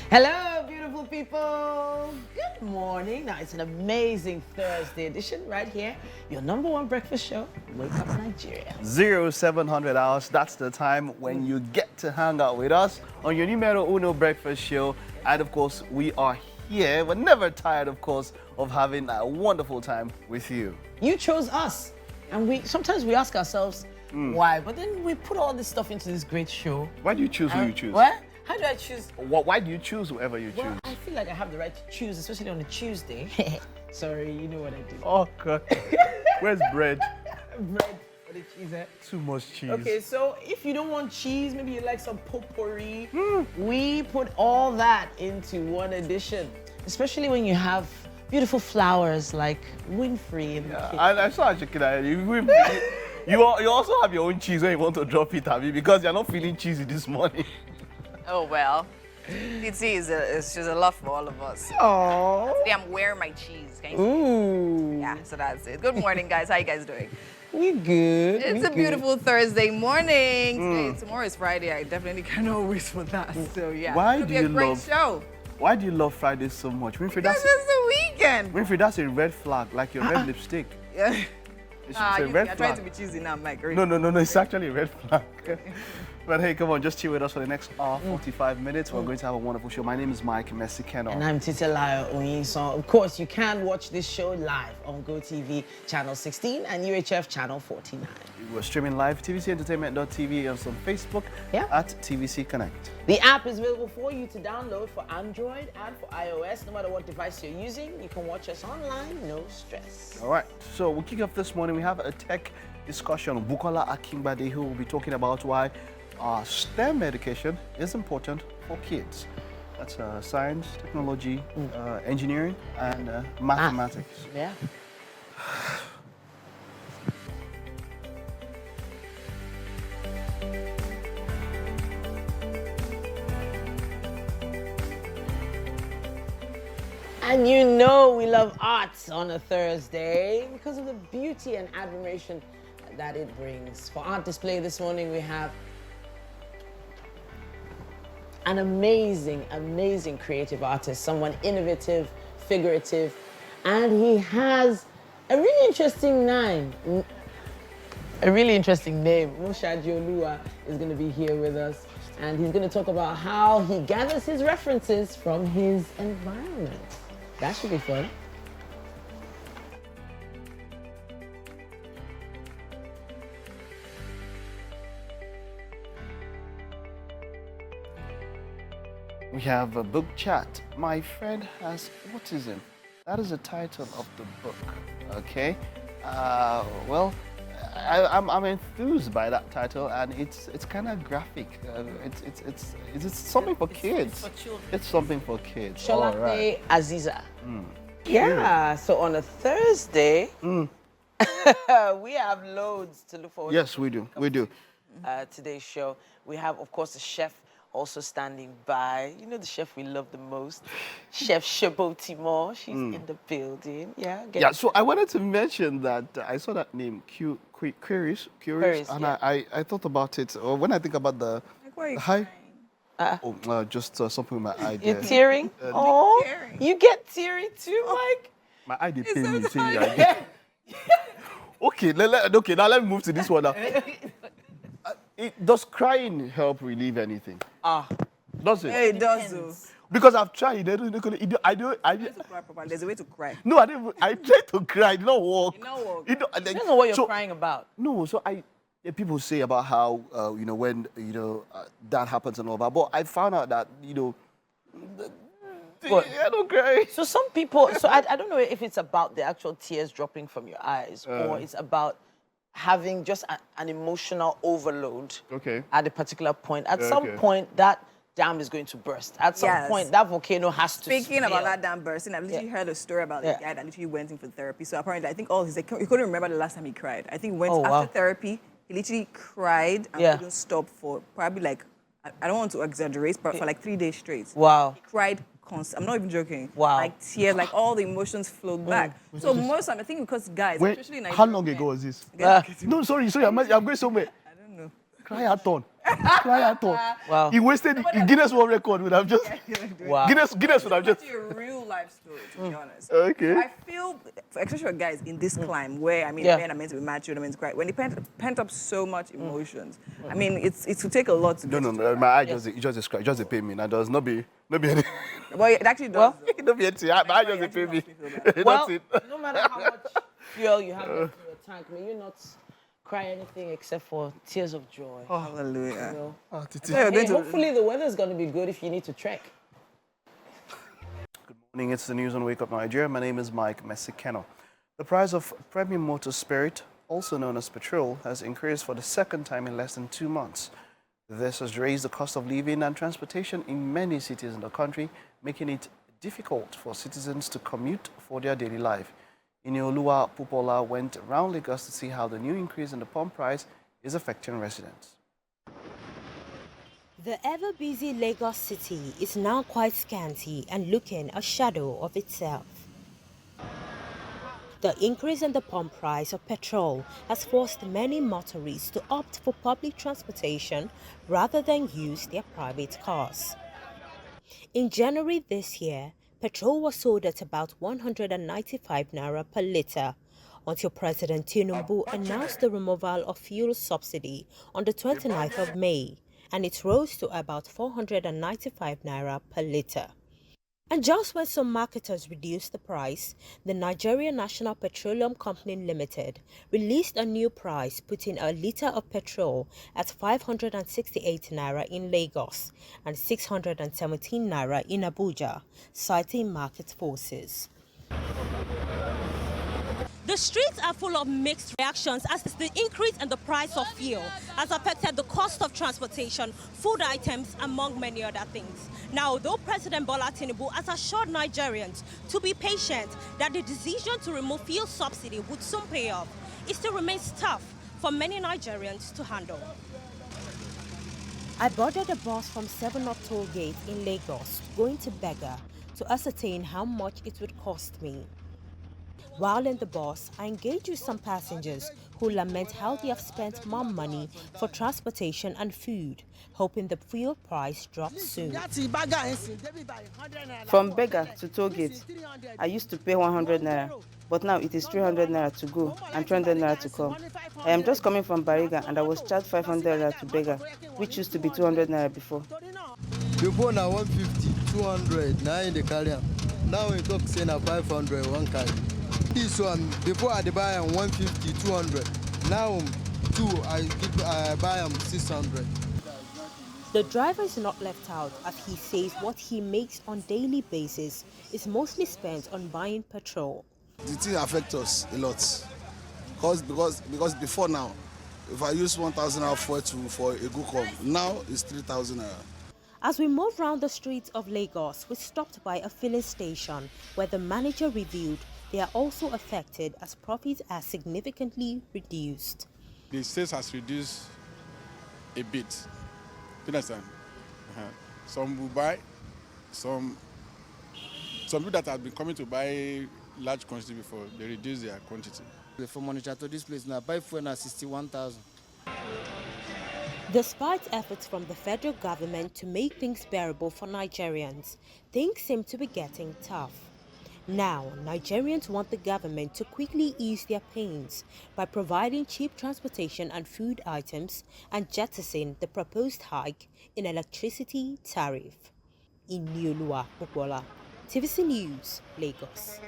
Hello, beautiful people. Good morning. Now, it's an amazing Thursday edition right here. Your number one breakfast show, Wake Up Nigeria. 0700 hours, that's the time when you get to hang out with us on your numero uno breakfast show. And of course, we are here. We're never tired, of course, of having a wonderful time with you. You chose us. And sometimes we ask ourselves why, but then we put all this stuff into this great show. Why do you choose who you choose? What? How do I choose? Why do you choose whoever you choose? Well, I feel like I have the right to choose, especially on a Tuesday. Sorry, you know what I do. Oh, God. Where's bread? Bread for the cheese, eh? Too much cheese. Okay, so if you don't want cheese, maybe you like some potpourri, we put all that into one edition, especially when you have beautiful flowers like Winfrey in the kitchen. I saw a chicken. You also have your own cheese when you want to drop it, have you? Because you're not feeling cheesy this morning. Oh, well. It's just a love for all of us. Oh. Today I'm wearing my cheese. Can you see? Ooh. Yeah, so that's it. Good morning, guys. How you guys doing? We good. It's a beautiful Thursday morning. Tomorrow is Friday. I definitely cannot wait for that. So, yeah. Why It'll do be a you great love- show. Why do you love Fridays so much? Winfrey, Because it's the weekend. Winfrey, that's a red flag, like your red lipstick. Yeah. It's You're a red trying flag. to be cheesy now, Mike. No, it's actually a red flag. But hey, come on, just chill with us for the next hour, 45 minutes. We're going to have a wonderful show. My name is Mike Messikeno. And I'm Titilayo Onyinson. Of course, you can watch this show live on GOTV channel 16 and UHF channel 49. We're streaming live, tvcentertainment.tv, and on Facebook at TVC Connect. The app is available for you to download for Android and for iOS. No matter what device you're using, you can watch us online, no stress. All right, so we'll kick off this morning. We have a tech discussion. Bukola Akingbade, who will be talking about why STEM education is important for kids. That's science, technology, engineering, and mathematics. Yeah. And you know we love arts on a Thursday because of the beauty and admiration that it brings. For art display this morning, we have an amazing, amazing creative artist, someone innovative, figurative, and he has a really interesting name. Musha Jolua is going to be here with us, and he's going to talk about how he gathers his references from his environment. That should be fun. We have a book chat. My friend has autism. That is the title of the book. Okay. Well, I'm enthused by that title, and it's kind of graphic. It's something for kids. For children. It's something for kids. Sholake All right. Aziza. Yeah, so on a Thursday, we have loads to look forward to. Yes, we do. We do. Today's show. We have, of course, the chef also standing by. You know the chef we love the most, Chef Shabo Timor. She's in the building. Yeah. Yeah, so I wanted to mention that I saw that name, Curious, and yeah. I thought about it. When I think about the Like, why are you hi, crying? just something with my eye. You're there. tearing? Oh, tearing. you get teary too, Mike? My eye did pain so me. See, tired. Okay, now let me move to this one now. Does crying help relieve anything? Does it? Hey, it does, though. Because I've tried. I don't. To cry properly. There's a way to cry. No, I didn't. I tried to cry. It did not work. It not work. I don't know what you're so, crying about. No, so people say about how when that happens and all that, but I found out that What? I don't cry. So some people, I don't know if it's about the actual tears dropping from your eyes or it's about having just an emotional overload at a particular point. At some point, that dam is going to burst. At some point, that volcano has to Speaking spill. about that damn bursting, I've literally heard a story about the guy that literally went in for therapy. So apparently, I think he couldn't remember the last time he cried. I think after therapy, he literally cried and couldn't stop for probably like, I don't want to exaggerate, but for like 3 days straight. Wow. He cried I'm not even joking. Wow. Like tears, like all the emotions flowed back. So most time, I think because guys, especially in Nigeria. How long ago was this? No, sorry, I'm going somewhere. I don't know. Criathon. Criathon. Wow. He wasted Guinness World Record would have just wow. Guinness would have just a real life story, to be honest. Okay. I feel, especially for guys in this climb where men are meant to be mature, women meant to cry. When they pent up so much emotions, I mean, it's to take a lot to. No. My eye just describe, just a pay me. Now does not be any. Well, it actually does. It don't be anything. My eye just a pay me. Well, no matter how much fuel you have left in your tank, may you not cry anything except for tears of joy. Oh, hallelujah. You know? Hey, hopefully the weather is going to be good if you need to trek. Good morning, it's the news on Wake Up Nigeria. My name is Mike Mesikeno. The price of premium motor spirit, also known as petrol, has increased for the second time in less than 2 months. This has raised the cost of living and transportation in many cities in the country, making it difficult for citizens to commute for their daily life. Inioluwa Pupola went around Lagos to see how the new increase in the pump price is affecting residents. The ever-busy Lagos city is now quite scanty and looking a shadow of itself. The increase in the pump price of petrol has forced many motorists to opt for public transportation rather than use their private cars. In January this year, petrol was sold at about 195 naira per litre until President Tinubu announced the removal of fuel subsidy on the 29th of May, and it rose to about 495 naira per litre. And just when some marketers reduced the price, the Nigerian National Petroleum Company Limited released a new price, putting a litre of petrol at 568 naira in Lagos and 617 naira in Abuja, citing market forces. The streets are full of mixed reactions as the increase in the price of fuel has affected the cost of transportation, food items, among many other things. Now, though President Bola Tinubu has assured Nigerians to be patient that the decision to remove fuel subsidy would soon pay off, it still remains tough for many Nigerians to handle. I boarded a bus from 7 Up Toll Gate in Lagos going to Bega to ascertain how much it would cost me. While in the bus, I engaged with some passengers who lament how they have spent more money for transportation and food, hoping the fuel price drops soon. From Bega to Tollgate, I used to pay 100 naira, but now it is 300 naira to go and 300 naira to come. I am just coming from Bariga and I was charged 500 naira to Bega, which used to be 200 naira before. Before now 150, 200, now in the carrier. Now we talk saying 500, one carry. This one, before I buy 150, 200. Now, I buy 600. The driver is not left out, as he says what he makes on daily basis is mostly spent on buying petrol. The thing affects us a lot. Because before now, if I use 1,000 naira for a good come, now it's 3,000 naira. As we move around the streets of Lagos, we stopped by a filling station where the manager revealed they are also affected as profits are significantly reduced. The sales has reduced a bit. You understand? Some will buy, some people that have been coming to buy large quantity before, they reduce their quantity. From Onitsha to this place now, buy fuel now 61,000. Despite efforts from the federal government to make things bearable for Nigerians, things seem to be getting tough. Now, Nigerians want the government to quickly ease their pains by providing cheap transportation and food items and jettison the proposed hike in electricity tariff. Inioluwa Pupola, TVC News, Lagos.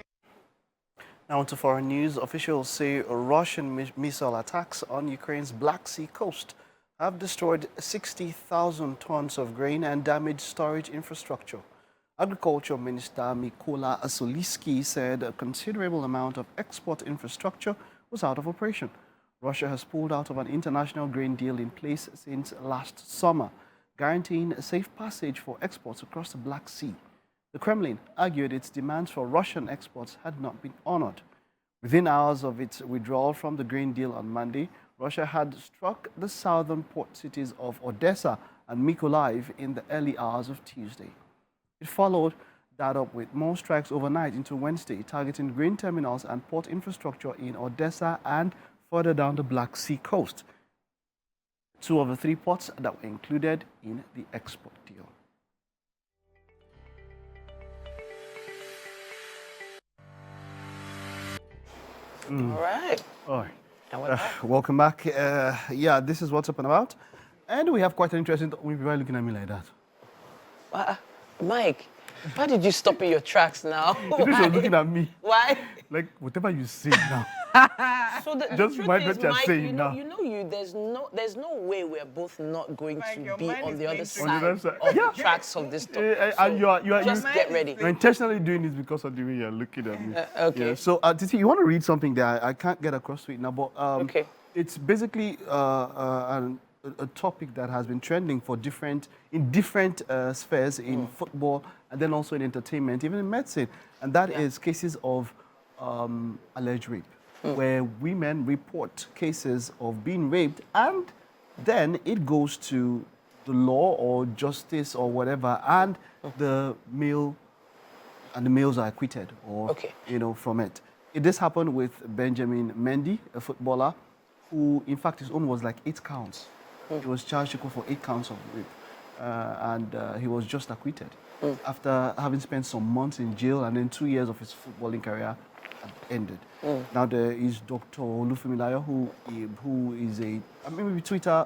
Now on to foreign news. Officials say Russian missile attacks on Ukraine's Black Sea coast have destroyed 60,000 tons of grain and damaged storage infrastructure. Agriculture Minister Mykola Asoliski said a considerable amount of export infrastructure was out of operation. Russia has pulled out of an international grain deal in place since last summer, guaranteeing a safe passage for exports across the Black Sea. The Kremlin argued its demands for Russian exports had not been honored. Within hours of its withdrawal from the grain deal on Monday, Russia had struck the southern port cities of Odessa and Mykolaiv in the early hours of Tuesday. It followed that up with more strikes overnight into Wednesday, targeting grain terminals and port infrastructure in Odessa and further down the Black Sea coast. 2 of the 3 ports that were included in the export deal. All right. All right. Welcome back. Yeah, this is what's up and about. And we have quite an interesting... Why are you looking at me like that? Mike, why did you stop in your tracks now? Because you're looking at me. Why? Like, whatever you say now. So the Just truth mind is, what you're Mike, saying now. there's no way we're both not going Mike, to your be mind on is the other going side, On the other of side. the tracks of this topic. And Just get ready. You're intentionally doing this because of the way you're looking at me. Okay. Yeah. So, Titi, you want to read something there? I can't get across to it now, but Okay. It's basically a topic that has been trending for different spheres in football and then also in entertainment, even in medicine, and that is cases of alleged rape, where women report cases of being raped, and then it goes to the law or justice or whatever, and the males are acquitted or from it. This happened with Benjamin Mendy, a footballer, who in fact his own was like 8 counts. He was charged for 8 counts of rape, and he was just acquitted after having spent some months in jail, and then 2 years of his footballing career had ended. Now there is Dr. Olufumilayo, who is maybe Twitter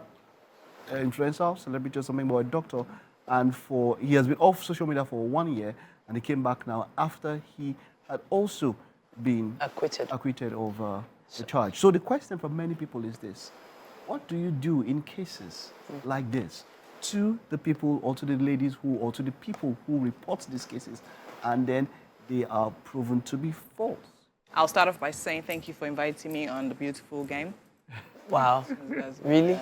influencer, celebrity or something, but a doctor, and he has been off social media for 1 year, and he came back now after he had also been acquitted of the charge. So the question for many people is this: what do you do in cases like this to the people or to the ladies or to the people who report these cases and then they are proven to be false? I'll start off by saying thank you for inviting me on the beautiful game. Wow. Really?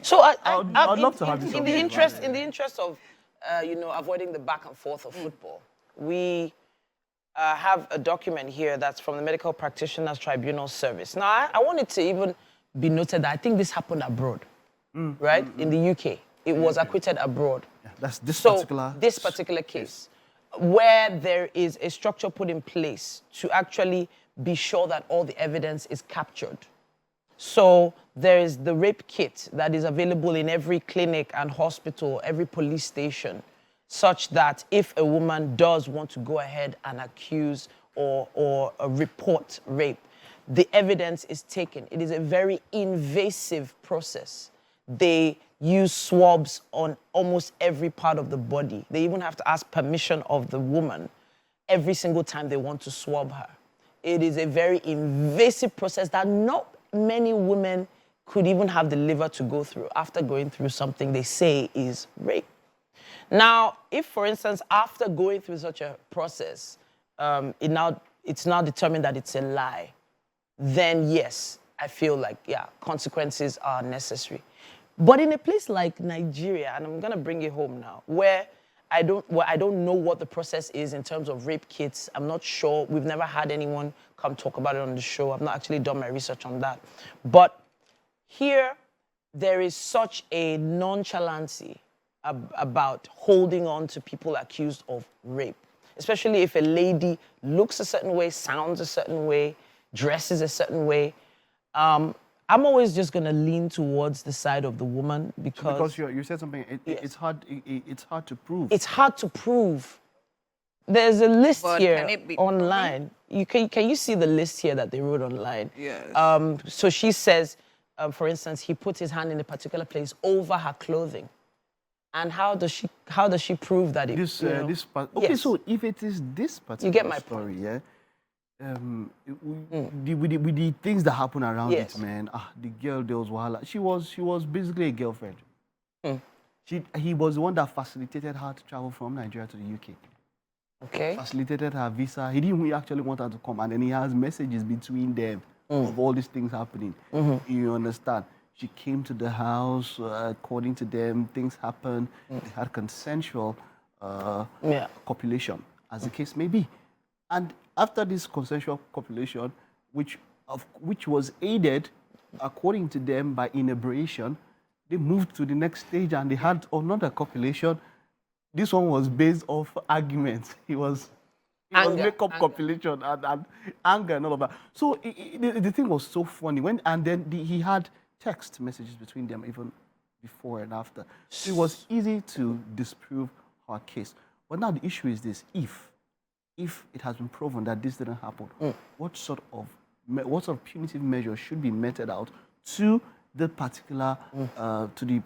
So I'd love to have you. In the interest of avoiding the back and forth of football, we have a document here that's from the Medical Practitioners Tribunal Service. Now, I want it to even be noted that I think this happened abroad, right? In the UK. It was acquitted abroad. Yeah, that's this particular case, where there is a structure put in place to actually be sure that all the evidence is captured. So there is the rape kit that is available in every clinic and hospital, every police station, such that if a woman does want to go ahead and accuse or report rape, the evidence is taken. It is a very invasive process. They use swabs on almost every part of the body. They even have to ask permission of the woman every single time they want to swab her. It is a very invasive process that not many women could even have the liver to go through after going through something they say is rape. Now, if, for instance, after going through such a process, it's now determined that it's a lie, then yes, I feel like, consequences are necessary. But in a place like Nigeria, and I'm going to bring it home now, where I don't know what the process is in terms of rape kits. I'm not sure. We've never had anyone come talk about it on the show. I've not actually done my research on that. But here, there is such a nonchalancy about holding on to people accused of rape, especially if a lady looks a certain way, sounds a certain way, dresses a certain way. I'm always just going to lean towards the side of the woman because you said something. It's hard to prove. It's hard to prove. There's a list here online. Can you see the list here that they wrote online? Yes. So she says, for instance, he put his hand in a particular place over her clothing. And how does she prove that it is? Okay, so if it is this particular you get my story, point. Yeah. With the things that happen around it, man. The girl, there was Wahala. She was basically a girlfriend. He was the one that facilitated her to travel from Nigeria to the UK. Okay. Facilitated her visa. He didn't actually want her to come, and then he has messages between them of all these things happening. You understand? She came to the house. According to them, things happened. They had consensual copulation, as the case may be. And after this consensual copulation, which was aided, according to them, by inebriation, they moved to the next stage and they had another copulation. This one was based off arguments. It was make-up copulation and anger and all of that. So the thing was so funny. He had text messages between them even before and after. So it was easy to disprove her case. But now the issue is this: if it has been proven that this didn't happen, what sort of punitive measure should be meted out to the particular to the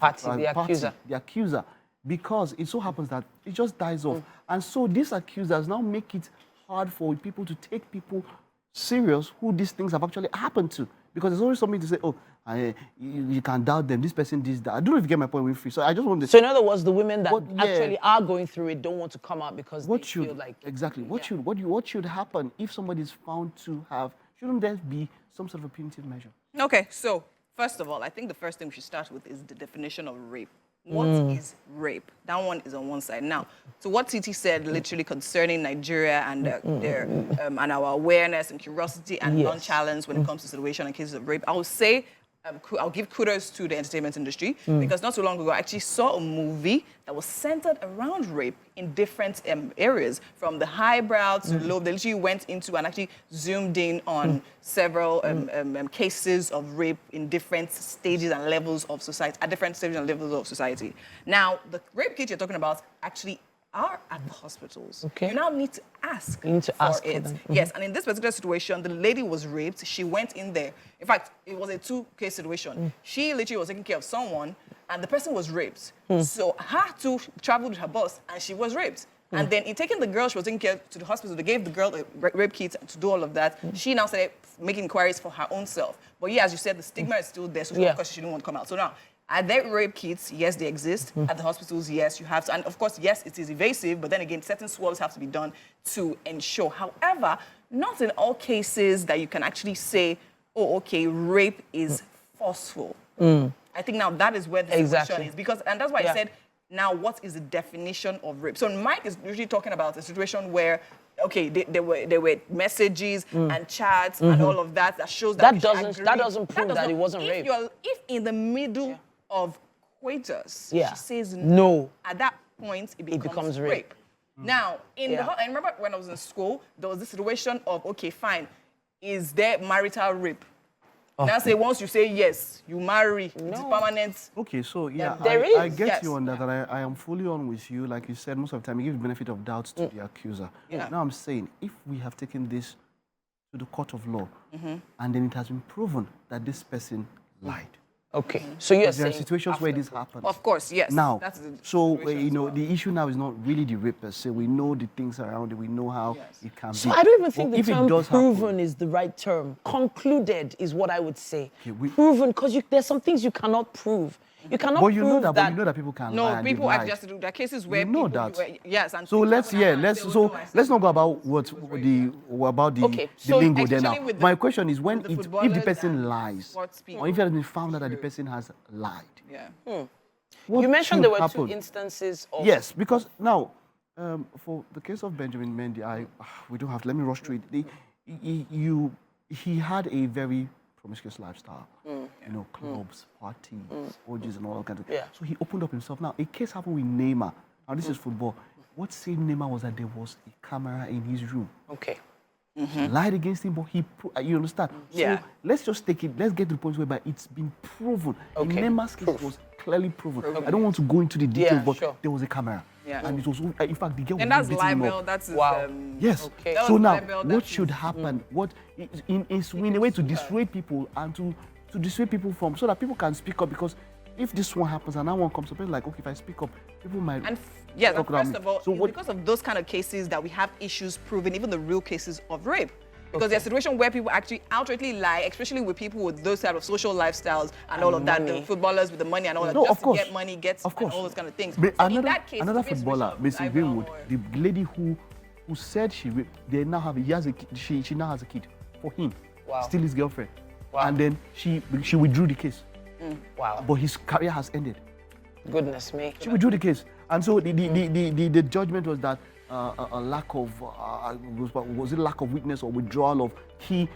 accuser? Because it so happens that it just dies off, and so these accusers now make it hard for people to take people serious who these things have actually happened to, because there's always something to say, oh, you can doubt them, this person did that. I don't know if you get my point, Winfrey. So I just want to... So in other words, the women that actually are going through it don't want to come out because they feel like... Exactly. What should happen if somebody is found to have... Shouldn't there be some sort of a punitive measure? Okay, so first of all, I think the first thing we should start with is the definition of rape. What is rape? That one is on one side. Now, so what Titi said, literally concerning Nigeria and their and our awareness and curiosity and non-challenge when it comes to situation and cases of rape, I would say I'll give kudos to the entertainment industry because not so long ago I actually saw a movie that was centered around rape in different areas, from the highbrow to low. They literally went into and actually zoomed in on several cases of rape in different stages and levels of society, at different stages and levels of society. Now, the rape kits you're talking about actually are at the hospitals. Okay. You now need to ask for it. Yes, and in this particular situation, the lady was raped. She went in there. In fact, it was a two-case situation. She literally was taking care of someone, and the person was raped. So her two traveled with her bus, and she was raped. And then in taking the girl she was taking care to the hospital, they gave the girl a rape kit to do all of that. She now started making inquiries for her own self. But yeah, as you said, the stigma is still there, so of course she didn't want to come out. So now, are there rape kits? Yes, they exist. At the hospitals, yes, you have to. And of course, yes, it is evasive, but then again, certain swabs have to be done to ensure. However, not in all cases that you can actually say, oh, okay, rape is forceful. I think now that is where the situation is. Because, and that's why I said, now what is the definition of rape? So Mike is usually talking about a situation where, okay, there were messages and chats and all of that shows that that doesn't prove that it wasn't rape. If in the middle of coitus, she says no, at that point it becomes rape. Now, I remember when I was in school, there was this situation of, okay, fine, is there marital rape? Now say once you say yes, you marry, it's permanent. Okay, so yeah, I get you on that, and I am fully on with you. Like you said, most of the time you give the benefit of doubt to the accuser. Now I'm saying, if we have taken this to the court of law, and then it has been proven that this person lied. Okay, so you're saying there are situations where this happens. Of course, yes. Now, so you know, the issue now is not really the rape per se. We know the things around it. We know how it can be. So I don't even think the term proven is the right term. Concluded is what I would say. Okay, proven, because there's some things you cannot prove. You cannot prove that. But you know that people can lie. No, people are just, there are cases where you know that. Yes, and so let's not go about the lingo there now. My question is, if the person lies, or if it has been found out that the person has lied. You mentioned there were two instances of... Yes, because now, for the case of Benjamin Mendy, we don't have to, let me rush through it. He had a very promiscuous lifestyle, you know, clubs, parties, orgies, and all that kind of things. So he opened up himself. Now, a case happened with Neymar. Now, this is football. What saved Neymar was that there was a camera in his room. Okay. He lied against him, but you understand? So let's just take it, let's get to the point where it's been proven. Okay. Neymar's case was clearly proven. I don't want to go into the details, but there was a camera. And it was, in fact, the girl was that's libel. That's yes. Okay. So now, what should happen? What in a way to dissuade people and to dissuade people from, so that people can speak up, because if this one happens and that one comes up, it's like, okay, if I speak up, people might. And first of all, because of those kind of cases that we have issues proving even the real cases of rape. Because there's a situation where people actually outrightly lie, especially with people with those type of social lifestyles and all of that, the footballers with the money and all that, just to get money, and all those kind of things. But so another footballer, Mrs. Greenwood, the lady who said she raped, they now have she now has a kid for him, still his girlfriend, and then she withdrew the case. But his career has ended. Goodness me. She withdrew the case, and so the judgment was that. A lack of was it lack of witness or withdrawal of key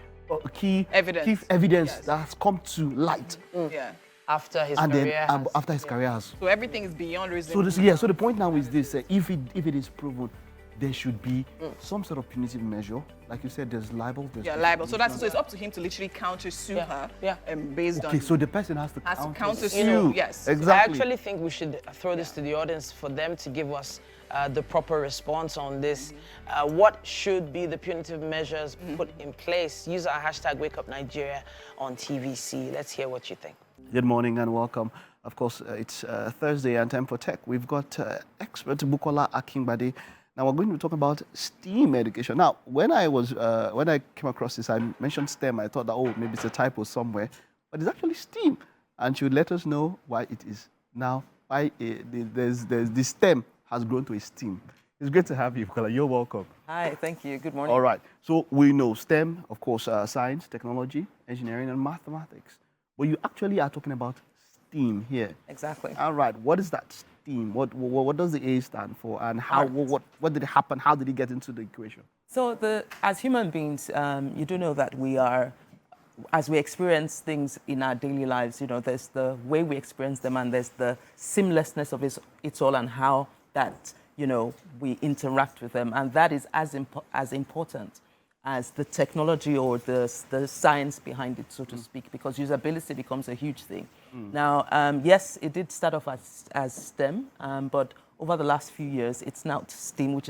evidence that has come to light after his career after his career has. So everything is beyond reason. So the point now is this: if it is proven, there should be some sort of punitive measure. Like you said, there's libel. There's libel. So it's up to him to literally counter-sue her based on... Okay, so the person has to counter-sue. Yes. Exactly. I actually think we should throw this to the audience for them to give us the proper response on this. What should be the punitive measures put in place? Use our hashtag #WakeUpNigeria on TVC. Let's hear what you think. Good morning and welcome. Of course, it's Thursday and time for tech. We've got expert Bukola Akingbade. Now we're going to talk about STEAM education. Now, when I came across this, I mentioned STEM. I thought that, oh, maybe it's a typo somewhere, but it's actually STEAM, and she would let us know why it is. Now, why the STEM has grown to a STEAM. It's great to have you, Bukola. You're welcome. Hi, thank you. Good morning. All right. So we know STEM, of course, science, technology, engineering, and mathematics. But you actually are talking about STEAM here. Exactly. All right. What is that STEAM? What does the A stand for? And how? What did it happen? How did it get into the equation? So as human beings, you do know that we are, as we experience things in our daily lives, you know, there's the way we experience them and there's the seamlessness of it all and how that, you know, we interact with them. And that is as important as the technology or the science behind it, so to speak, because usability becomes a huge thing. Now, yes, it did start off as STEM, but over the last few years, it's now STEAM, which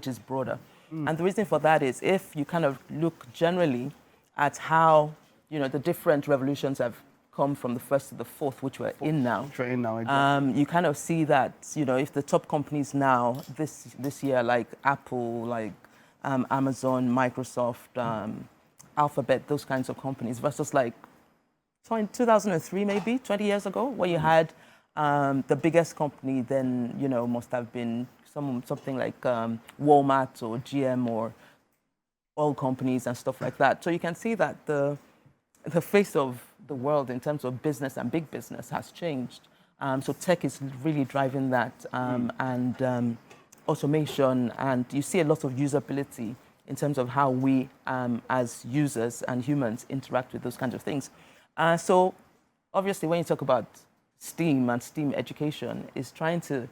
is broader. And the reason for that is if you kind of look generally at how, you know, the different revolutions have come from the first to the fourth, which we're in now. Exactly. You kind of see that, you know, if the top companies now this year, like Apple, like Amazon, Microsoft, Alphabet, those kinds of companies, versus like 2003, maybe 20 years ago, where you had the biggest company then, you know, must have been something like Walmart or GM or oil companies and stuff like that. So you can see that the face of the world in terms of business and big business has changed. So tech is really driving that and automation, and you see a lot of usability in terms of how we as users and humans interact with those kinds of things. So obviously when you talk about STEAM and STEAM education, is trying to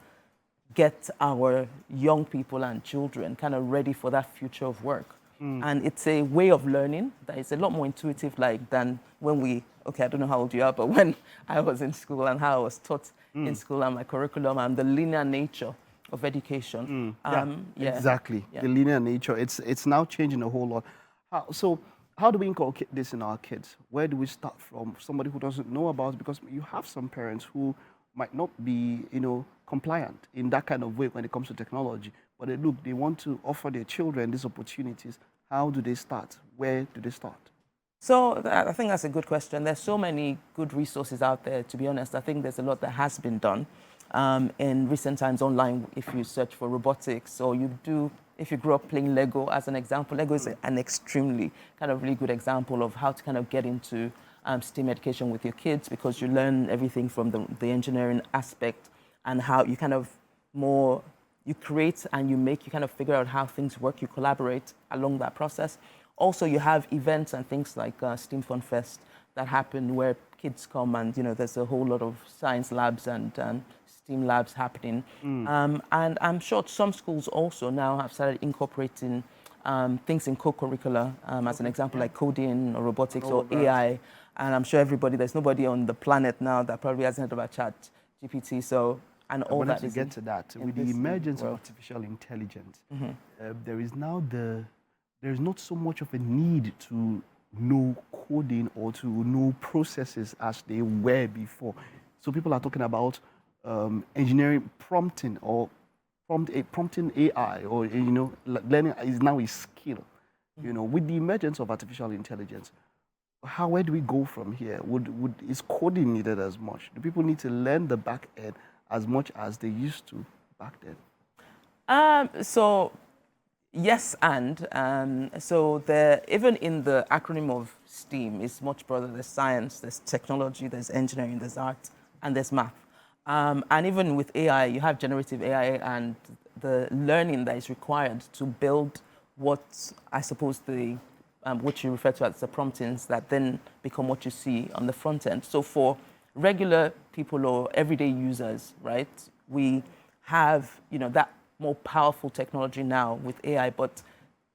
get our young people and children kind of ready for that future of work. And it's a way of learning that is a lot more intuitive than when I don't know how old you are, but when I was in school and how I was taught in school and my curriculum and the linear nature of education. Exactly. Yeah. The linear nature. It's now changing a whole lot. How do we inculcate this in our kids? Where do we start from? Somebody who doesn't know about it, because you have some parents who might not be, you know, compliant in that kind of way when it comes to technology. But they want to offer their children these opportunities. How do they start? Where do they start? So I think that's a good question. There's so many good resources out there, to be honest. I think there's a lot that has been done. In recent times online, if you search for robotics, or if you grew up playing Lego as an example, Lego is an extremely kind of really good example of how to kind of get into STEAM education with your kids, because you learn everything from the engineering aspect and how you kind of you create and you kind of figure out how things work, you collaborate along that process. Also, you have events and things like STEAM Fun Fest that happen where kids come and, you know, there's a whole lot of science labs and STEAM labs happening. And I'm sure some schools also now have started incorporating things in co-curricular, as an example, like coding or robotics or AI. And I'm sure there's nobody on the planet now that probably hasn't heard about ChatGPT. So, and all that is... to get to that, with the emergence of artificial intelligence, there's not so much of a need to know coding or to know processes as they were before. So people are talking about engineering prompting or prompting AI, or, you know, learning is now a skill. You know, with the emergence of artificial intelligence, where do we go from here? Is coding needed as much? Do people need to learn the back end as much as they used to back then? So yes, and so even in the acronym of STEAM, it's much broader. There's science, there's technology, there's engineering, there's art, and there's math. And even with AI, you have generative AI and the learning that is required to build what I suppose what you refer to as the promptings that then become what you see on the front end. So for regular people or everyday users, right, we have, you know, that more powerful technology now with AI, but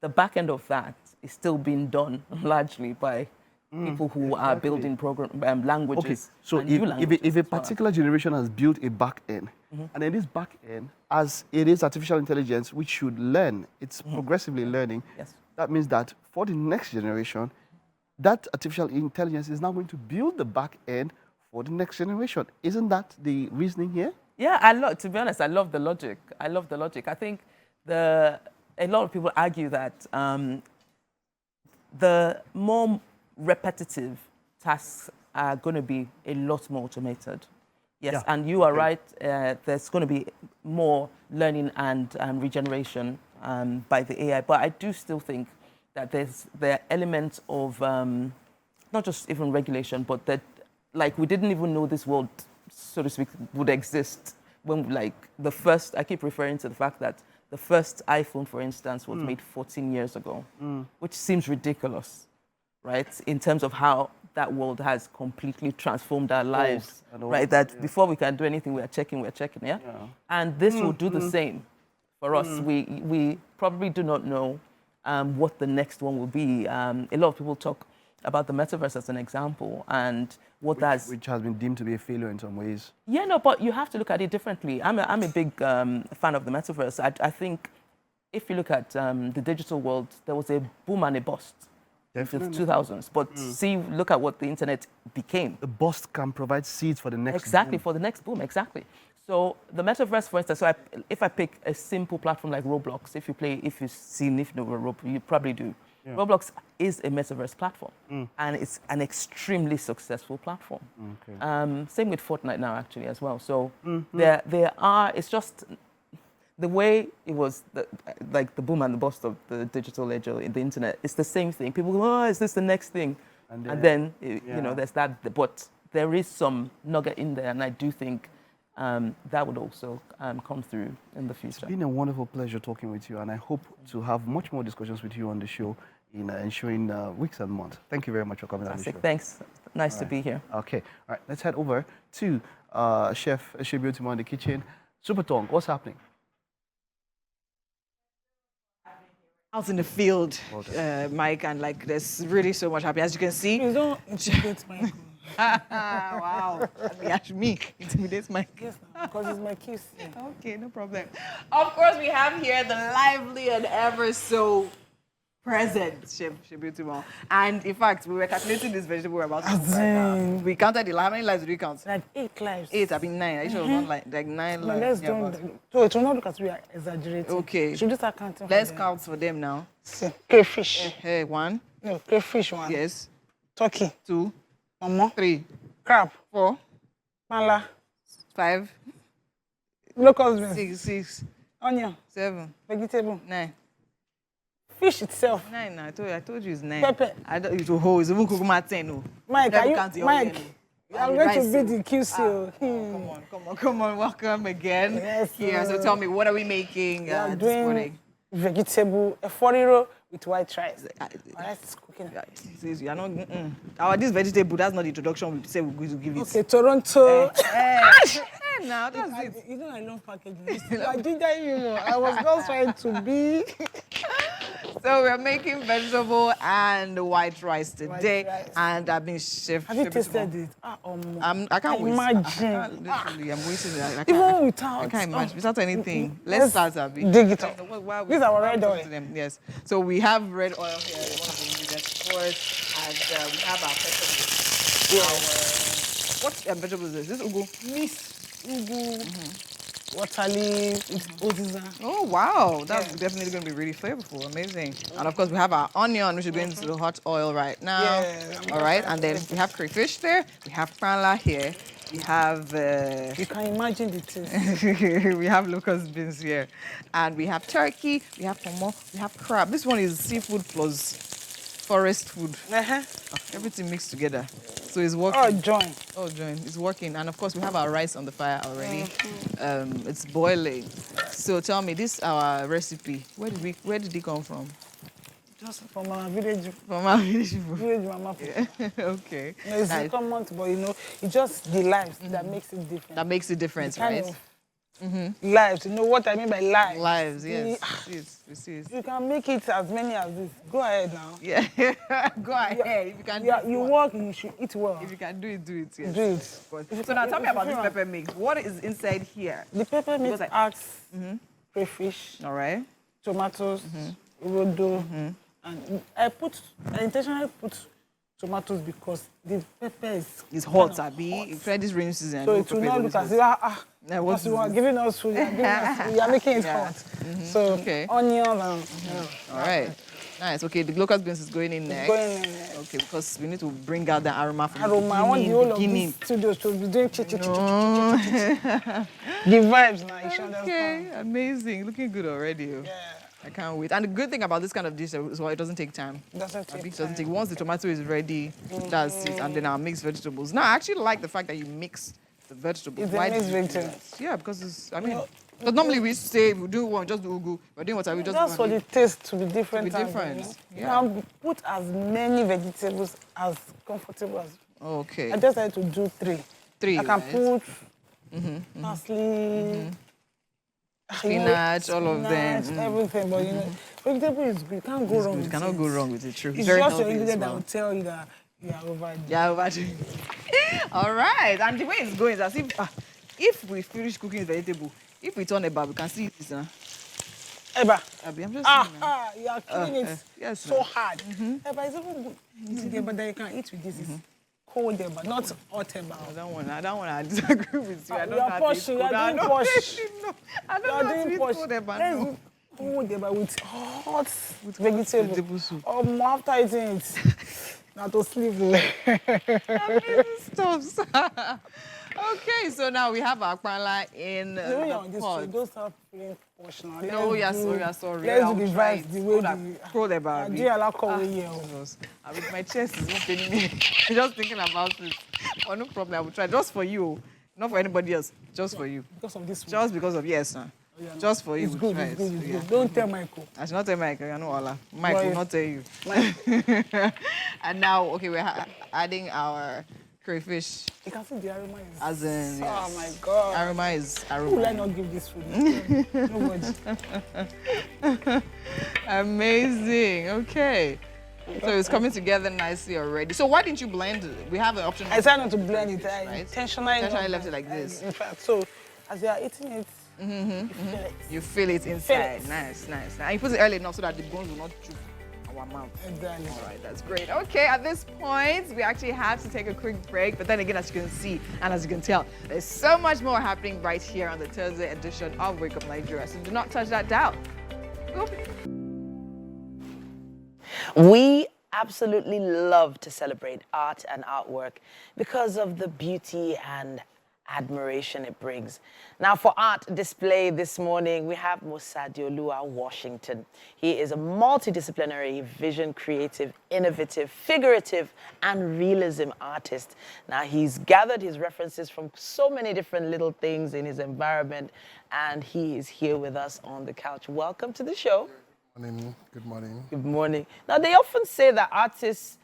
the back end of that is still being done largely by people who are building languages. Okay, so if a particular generation has built a back end, and in this back end, as it is artificial intelligence, which should learn, it's progressively learning. Yes. That means that for the next generation, that artificial intelligence is now going to build the back end for the next generation. Isn't that the reasoning here? Yeah, to be honest, I love the logic. I think a lot of people argue that the more repetitive tasks are going to be a lot more automated. Yes, yeah. And you are right. There's going to be more learning and regeneration by the AI. But I do still think that there are elements of not just even regulation, but that we didn't even know this world, so to speak, would exist when I keep referring to the fact that the first iPhone, for instance, was made 14 years ago, which seems ridiculous, right? In terms of how that world has completely transformed our lives, right? That before we can do anything, we're checking, yeah? And this will do the same for us. We probably do not know what the next one will be. A lot of people talk about the metaverse as an example, and which has been deemed to be a failure in some ways. Yeah, no, but you have to look at it differently. I'm a big fan of the metaverse. I think if you look at the digital world, there was a boom and a bust in the 2000s. But look at what the internet became. The bust can provide seeds for the next boom. For the next boom, exactly. So the metaverse, for instance, if I pick a simple platform like Roblox, if you know Roblox, you probably do. Yeah. Roblox is a metaverse platform, and it's an extremely successful platform. Okay. Same with Fortnite now, actually, as well. So it's just the way it was, the boom and the bust of the digital age in the internet. It's the same thing. People go, oh, is this the next thing? And then there's that. But there is some nugget in there, and I do think that would also come through in the future. It's been a wonderful pleasure talking with you, and I hope to have much more discussions with you on the show in ensuing weeks and months. Thank you very much for coming on the show. Thanks. Nice to be here. Okay. All right. Let's head over to Chef Eshebiotimo in the kitchen. Super Tong, what's happening? Out in the field, Mike, and there's really so much happening. As you can see, you don't intimidate Mike. Wow, me intimidates Mike. Yes, because it's my kiss. Okay, no problem. Of course, we have here the lively and ever so present Chef Eshebiotimo. And in fact, we were calculating this vegetable we're about to cook right now. We counted how many lives did we count? Like 8 lives. 8, I mean 9. I sure not like 9 lives. Let's do so it will not look as we are exaggerating. Okay. Should we start counting? Let's count for them now. Crayfish. 1. No, crayfish 1. Yes. Turkey. 2. Mama. 3. Crab. 4. Mala. 5. Locust beans. 6. Onion. 7. Vegetable. 9. Fish itself. 9. I told you it's 9. Pepper. I don't. It's a whole. It's even kukuma 10. Mike, are you? Mike, I'm going to be the QC. Come on. Welcome again. Yes, here. So tell me, what are we making this morning? Vegetable, a 40 with white rice. Rice cooking. You are not. This vegetable, that's not the introduction we say we're going to give it. Okay, Toronto. Now that's it. You know I love packaging. I did that, I was just trying to be. So we're making vegetable and white rice today, and I've been chef. Have you tasted it? I can't wait. Imagine. Literally, I'm waiting. Even without. I can't imagine without anything. Let's start, Abby. Dig it up. These are red oil. Yes. So we have red oil here. One of the ingredients, of course, and we have our vegetables. What vegetable is this? This is ugu. Miss ugu. Water leaf, oziza. Oh, wow. That's definitely going to be really flavorful. Amazing. And, of course, we have our onion, which is going into the hot oil right now. Yeah. All right. And then we have crayfish there. We have prala here. We have... you can imagine the taste. We have locust beans here. And we have turkey. We have pomo. We have crab. This one is seafood plus forest food. Everything mixed together. So it's working. Oh, join. It's working. And of course, we have our rice on the fire already. It's boiling. So tell me, this is our recipe. Where did it come from? Just from our village. From our village. Village mama. Yeah. Okay. It's common, but it's just the lives that makes it different. That makes it different, right? Lives. You know what I mean by lives? Lives, yes. Yes. You can make it as many as this. Go ahead now. Yeah. Go ahead. If you can do it, you work, you should eat well. If you can do it, do it. Yes. Do it. So now tell me about this pepper mix. What is inside here? The pepper mix adds crayfish. All right. Tomatoes, rodo, and I intentionally put tomatoes because the pepper is hot, Abi. You try this rainy season. So it will not look as if you are giving us food, you are making it hot. So onions and all right. Nice. Okay, the locust beans is going in next. Okay, because we need to bring out the aroma from the beginning. I want the whole of these studios to be doing Give vibes now. Okay, amazing. Looking good already. Yeah. I can't wait. And the good thing about this kind of dish is it doesn't take time. It doesn't take time. Once the tomato is ready, that's it. And then I'll mix vegetables. Now, I actually like the fact that you mix the vegetables. It's a mixed vegetable. Yeah, because it's, because normally we say, we do one, just do ugu. We're doing what we just That's for the taste to be different. To be different. You can put as many vegetables as comfortable as. Okay. I just like to do three. I can put parsley, spinach, all of them. Everything, but vegetable is good. You can't go wrong with it. You cannot go wrong with it, true. It's just your ingredient that will tell you that you are overdoing. Yeah, overdoing. All right, and the way it's going is as if we finish cooking the vegetable, if we turn eba, we can see this. Eba. Abi, I'm just saying. You are killing it so hard. Eba is even good. It's the eba that you can eat with this. It's cold eba, not hot eba. I don't want to disagree with you. I don't are posh. You are doing posh. I don't know how to eat cold eba. Let's cold eba with hot vegetable soup. After eating it, not to sleep. Stop. Okay, so now we have our kpala in the pot. Don't start feeling posh now. Oh, yes, sorry. Let's do the vibes the way cold eba. My chest is not paining me. I'm just thinking about it. Oh, no problem. I will try. Just for you. Not for anybody else. Just for you. Because of this one. Just because of, yes, sir. Just for you. It's good, it's good. Don't tell Michael. I should not tell Michael. I know Allah. Mike will not tell you. And now, okay, we're adding our crayfish. You can see the aroma is... As in, yes. Oh, my God. Aroma is aroma. Who will I not give this food? Nobody. Amazing. Okay. So it's coming together nicely already. So why didn't you blend it? We have an option. I tried not to blend it. I intentionally left it like this. In fact, so as you are eating it, you feel it inside. Nice. And you put it early enough so that the bones will not choke our mouth. Exactly. All right, that's great. Okay, at this point, we actually have to take a quick break. But then again, as you can see and as you can tell, there's so much more happening right here on the Thursday edition of Wake Up Nigeria. So do not touch that dial. We absolutely love to celebrate art and artwork because of the beauty and admiration it brings. Now, for art display this morning, we have Musadiolua Washington. He is a multidisciplinary vision, creative, innovative, figurative, and realism artist. Now, he's gathered his references from so many different little things in his environment, and he is here with us on the couch. Welcome to the show. Good morning. Good morning. Now, they often say that artists,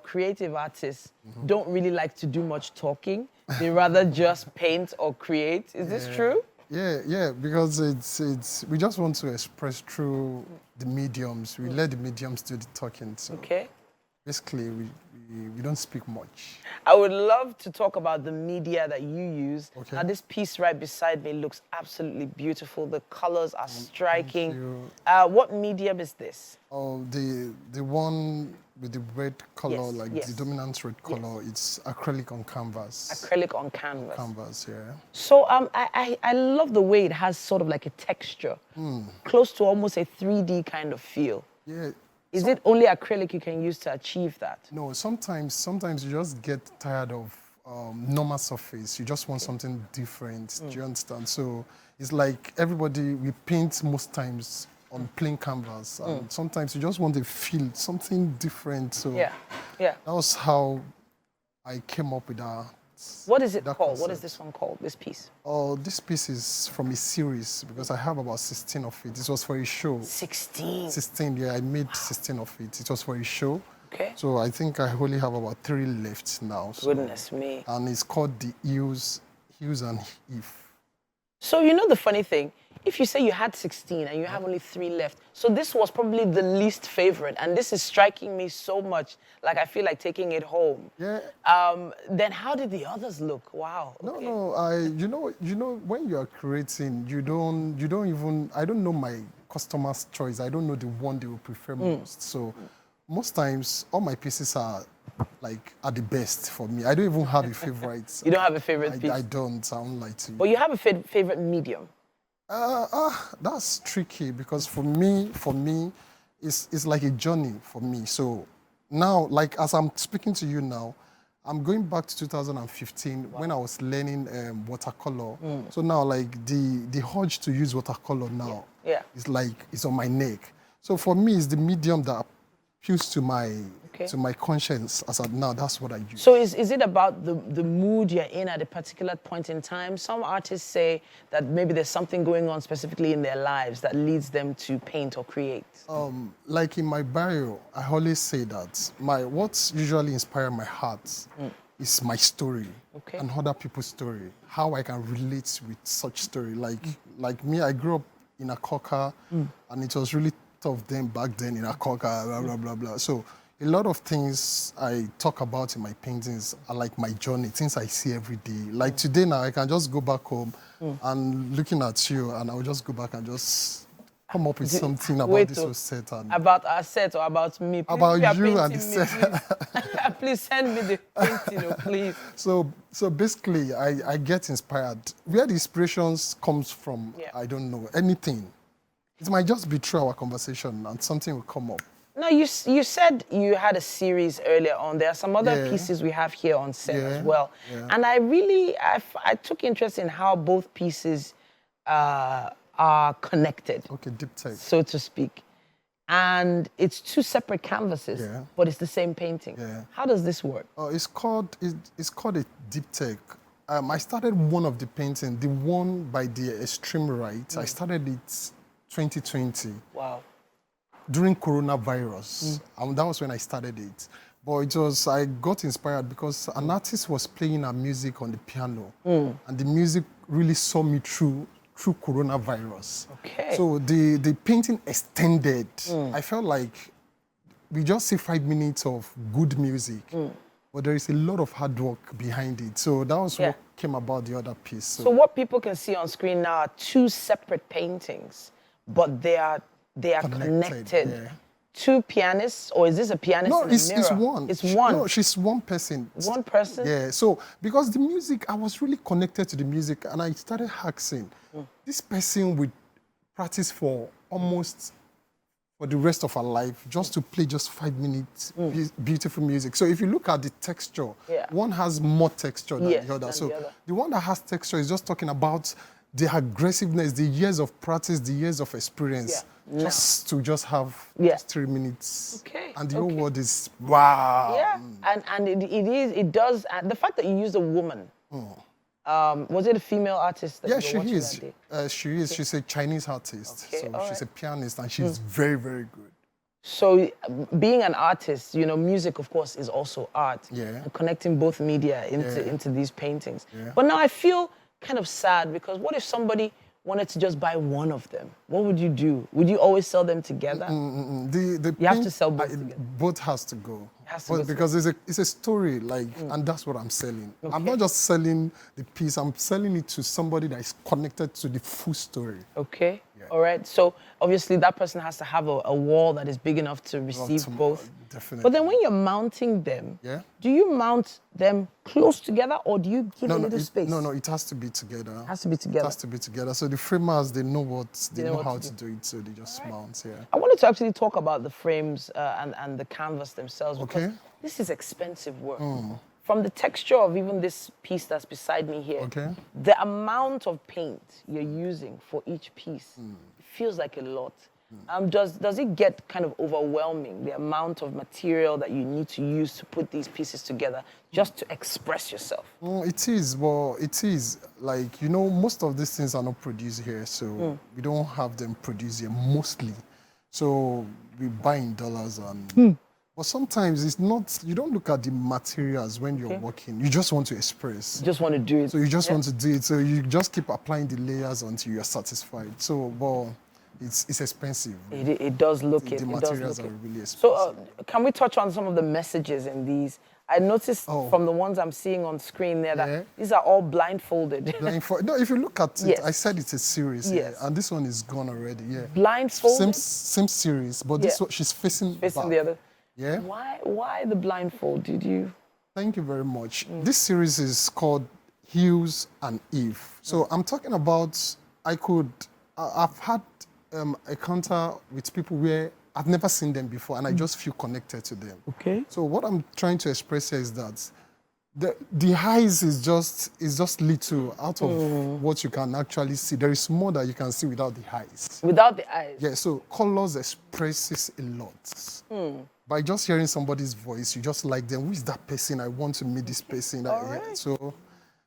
creative artists, don't really like to do much talking. They rather just paint or create. Is this true? Yeah, because we just want to express through the mediums. We let the mediums do the talking. So basically, we don't speak much. I would love to talk about the media that you use. Okay. Now, this piece right beside me looks absolutely beautiful. The colors are striking. What medium is this? Oh, the one with the red color, the dominant red color, it's acrylic on canvas. Acrylic on canvas. Canvas, yeah. So I love the way it has sort of like a texture, close to almost a 3D kind of feel. Yeah. Is it only acrylic you can use to achieve that? No, sometimes you just get tired of normal surface. You just want something different. Do you understand? So it's like everybody, we paint most times on plain canvas. And sometimes you just want to feel something different. So that was how I came up with that. What is it called? Concept. What is this one called, this piece? Oh, this piece is from a series because I have about 16 of it. This was for a show. 16? 16, yeah. I made 16 of it. It was for a show. Okay. So I think I only have about 3 left now. So, goodness me. And it's called The Hues and Eve. So you know the funny thing, if you say you had 16 and you have only 3 left, so this was probably the least favorite, and this is striking me so much, like I feel like taking it home. Yeah. Then how did the others look? Wow. Okay. No, you know, when you are creating, you don't even, I don't know my customer's choice. I don't know the one they will prefer most. So most times, all my pieces are the best for me. I don't even have a favorite. You don't have a favorite piece? I don't lie to you. But you have a favorite medium? That's tricky because for me, it's like a journey for me. So now, like as I'm speaking to you now, I'm going back to 2015 when I was learning watercolor. So now, like the urge to use watercolor now is like it's on my neck. So for me, it's the medium that appeals to my conscience as of now. That's what I use. So is it about the mood you're in at a particular point in time? Some artists say that maybe there's something going on specifically in their lives that leads them to paint or create. Like in my bio, I always say that what's usually inspires my heart is my story and other people's story. How I can relate with such story. Like me, I grew up in Akoka, and it was really tough back then in Akoka, blah, blah, blah, blah. So a lot of things I talk about in my paintings are like my journey, things I see every day. Like today now, I can just go back home and looking at you, and I'll just go back and just come up with something about this set. About our set or about me? Please, about you and the set. Please send me the painting, please. So basically, I get inspired. Where the inspirations comes from, I don't know, anything. It might just be through our conversation and something will come up. No, you said you had a series earlier on. There are some other pieces we have here on set as well. Yeah. And I took interest in how both pieces are connected. Okay, diptych. So to speak. And it's 2 separate canvases, but it's the same painting. Yeah. How does this work? It's called a diptych. I started one of the painting, the one by the extreme right. I started it 2020. Wow. During coronavirus. That was when I started it. But I got inspired because an artist was playing her music on the piano. And the music really saw me through coronavirus. Okay. So the painting extended. I felt like we just see 5 minutes of good music. But there is a lot of hard work behind it. So that was what came about the other piece. So what people can see on screen now are 2 separate paintings, but they are connected. Yeah. 2 pianists, or is this a pianist in a mirror? It's one. It's one. No, she's one person. One person? Yeah, so because the music, I was really connected to the music and I started asking, this person would practice for the rest of her life just to play just 5 minutes beautiful music. So if you look at the texture, one has more texture than the other. So the one that has texture is just talking about the aggressiveness, the years of practice, the years of experience, just have 3 minutes. Okay. And the whole world is wow. Yeah, and it does. The fact that you used a woman. Was it a female artist? She is. She is. She's a Chinese artist. Okay, so she's a pianist, and she's very, very good. So being an artist, music, of course, is also art. Yeah. And connecting both media into these paintings. Yeah. But now I feel kind of sad because what if somebody wanted to just buy one of them? What would you do? Would you always sell them together? You have to sell both together. Both has to go. Because it's a story, and that's what I'm selling. Okay. I'm not just selling the piece, I'm selling it to somebody that is connected to the full story. Okay. Yeah. All right. So obviously that person has to have a wall that is big enough to receive both. Definitely. But then when you're mounting them, do you mount them close together or do you give a little space? No, it has to be together. It has to be together. It has to be together. So the framers, they know how to do it, so they just mount, I wanted to actually talk about the frames and the canvas themselves because this is expensive work. From the texture of even this piece that's beside me here, the amount of paint you're using for each piece feels like a lot. Does it get kind of overwhelming, the amount of material that you need to use to put these pieces together just to express yourself? It is. Well, it is. Like, most of these things are not produced here, so we don't have them produced here mostly. So we buy in dollars. But sometimes it's not, you don't look at the materials when you're working. You just want to express. You just want to do it. So you just want to do it. So you just keep applying the layers until you're satisfied. So, well, it's expensive. It does look it. The materials are really expensive. So can we touch on some of the messages in these? I noticed from the ones I'm seeing on screen there that these are all blindfolded. No, if you look at it, I said it's a series. Yes. And this one is gone already. Yeah. Blindfolded? Same series, but this one, she's facing back. The other. Yeah. Why the blindfold? Did you? Thank you very much. This series is called Hughes and Eve. So I'm talking about, I've had a counter with people where I've never seen them before and I just feel connected to them. Okay. So what I'm trying to express here is that the highs is just little out of what you can actually see. There is more that you can see without the highs. Without the eyes? Yeah, so colors expresses a lot. By just hearing somebody's voice, you just like them. Who is that person? I want to meet this person. So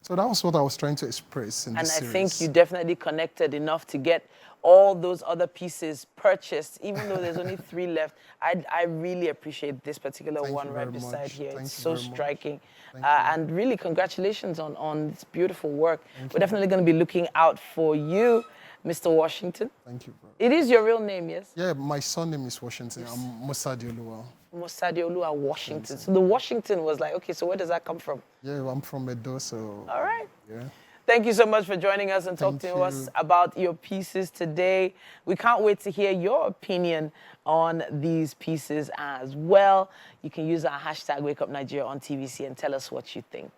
that was what I was trying to express in this series. And I think you definitely connected enough to get all those other pieces purchased, even though there's only 3 left. I really appreciate this particular one right beside here. It's so striking. And really, congratulations on this beautiful work. We're definitely going to be looking out for you, Mr. Washington. Thank you, bro. It is your real name, yes? Yeah, my surname is Washington. I'm Mosadiolua. Mosadiolua Washington. So the Washington was like, okay, so where does that come from? Yeah, I'm from Edo, so... All right. Yeah. Thank you so much for joining us and talking to us about your pieces today. We can't wait to hear your opinion on these pieces as well. You can use our hashtag WakeUpNigeria on TVC and tell us what you think.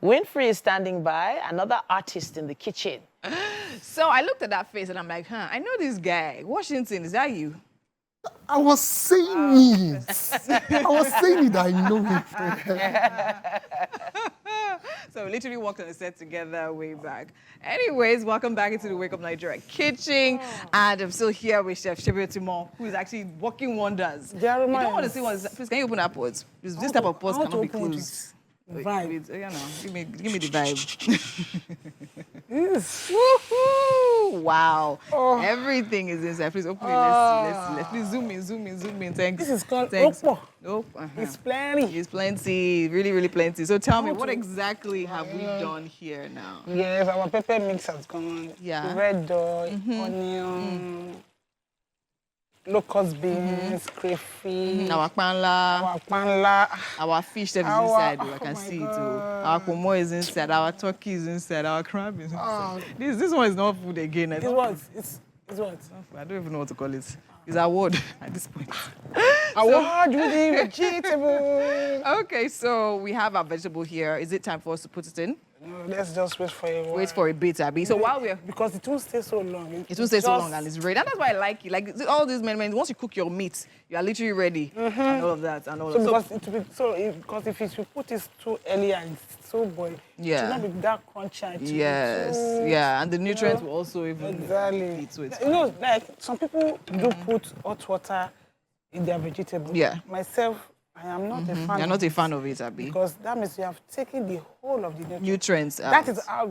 Winfrey is standing by, another artist in the kitchen. So I looked at that face and I'm like, I know this guy. Washington, is that you? I was saying it. I was saying it, I know it. So we literally walked on the set together way back. Anyways, welcome back into the Wake Up Nigeria kitchen. And I'm still here with Chef Shebio Timon, who is actually working wonders. You don't want to see what is, please, can you open that pot? This type of pot cannot be closed. Vibe. Give me the vibe. Woohoo! Wow. Everything is inside. Please open it. Let's see. Please zoom in. Thanks. This is called Opo. It's plenty. It's plenty. Really, really plenty. So tell me, what exactly have we done here now? Yes, our pepper mix has gone. Yeah. Red dye, onion, locust beans, crayfish, our panla, our fish that is inside. I can see it. Our pomo is inside. Our turkey is inside. Our crab is inside. This one is not food again. It's what? I don't even know what to call it. It's a word at this point. Award with the vegetable. Okay, so we have our vegetable here. Is it time for us to put it in? No, let's just wait for a while. Wait for a bit, Abby. So while we're... Because it won't stay so long. It won't stay so long and it's ready. And that's why I like it. Like all these men, once you cook your meat, you are literally ready. And all of that. And all of that. Because if you put it too early and it's so boiled, it will not be that crunchy. Yeah, and the nutrients will also even eat to it. You know, like some people do put hot water in their vegetables. Yeah. Myself, I am not a fan. You're not a fan of it, Abby. Because that means you have taken the whole of the nutrients. That is how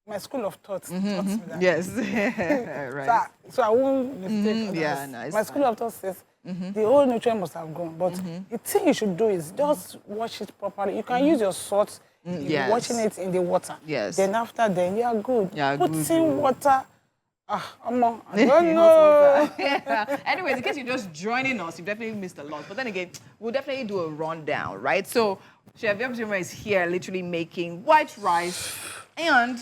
my school of thought taught me that. Yes, right. So I won't mistake. My school of thought says the whole nutrient must have gone. But the thing you should do is just wash it properly. You can use your salt, washing it in the water. Yes. Then after then, you are good. Put in water. I don't know. Anyways, in case you're just joining us, you've definitely missed a lot. But then again, we'll definitely do a rundown, right? So Chef Yabzima is here literally making white rice and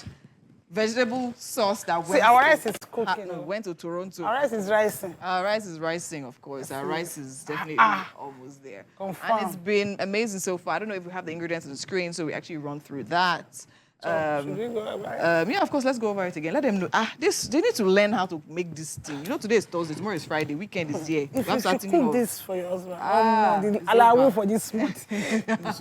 vegetable sauce that went our rice is cooking. Went to Toronto. Our rice is rising. Our rice is rising, of course. Our rice is definitely almost there. Confirm. And it's been amazing so far. I don't know if we have the ingredients on the screen, so we actually run through that. Should we go over it? Yeah, of course, let's go over it again. Let them know. They need to learn how to make this thing. You know, today is Thursday, tomorrow is Friday, weekend is here. If you should cook this for your husband, allow for this month.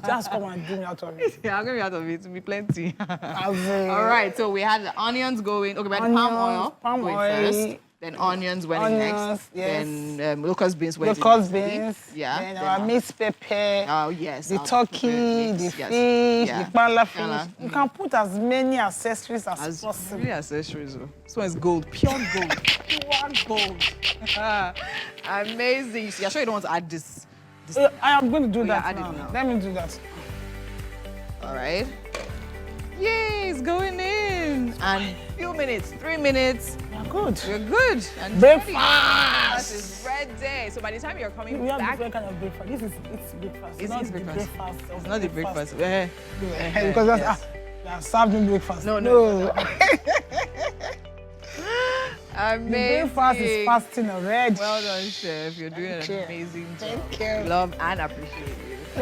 Just come and give me out of it. Yeah, I'll give you out of it. It'll be plenty. All right, so we had the onions going. Okay, we had palm oil first. Then onions went next. Yes. Then locust beans went next. Yeah. Then our mixed pepper. Oh, yes. The turkey, the fish, the panla fish. You can put as many accessories as possible. Really accessories. This one is gold. Pure gold. Pure gold. Amazing. You're sure you don't want to add this? I am going to do that now. Let me do that. All right. Yay, it's going in. And few minutes, 3 minutes. We're good. We're good. And breakfast is ready. So by the time you're coming we have back, different kind of breakfast. It's breakfast. It's not breakfast. It's not the breakfast. Because that's they are served in breakfast. No. Amazing. The breakfast is fasting already. Well done, chef. You're doing an amazing job. Thank you. Love and appreciate you. Oh,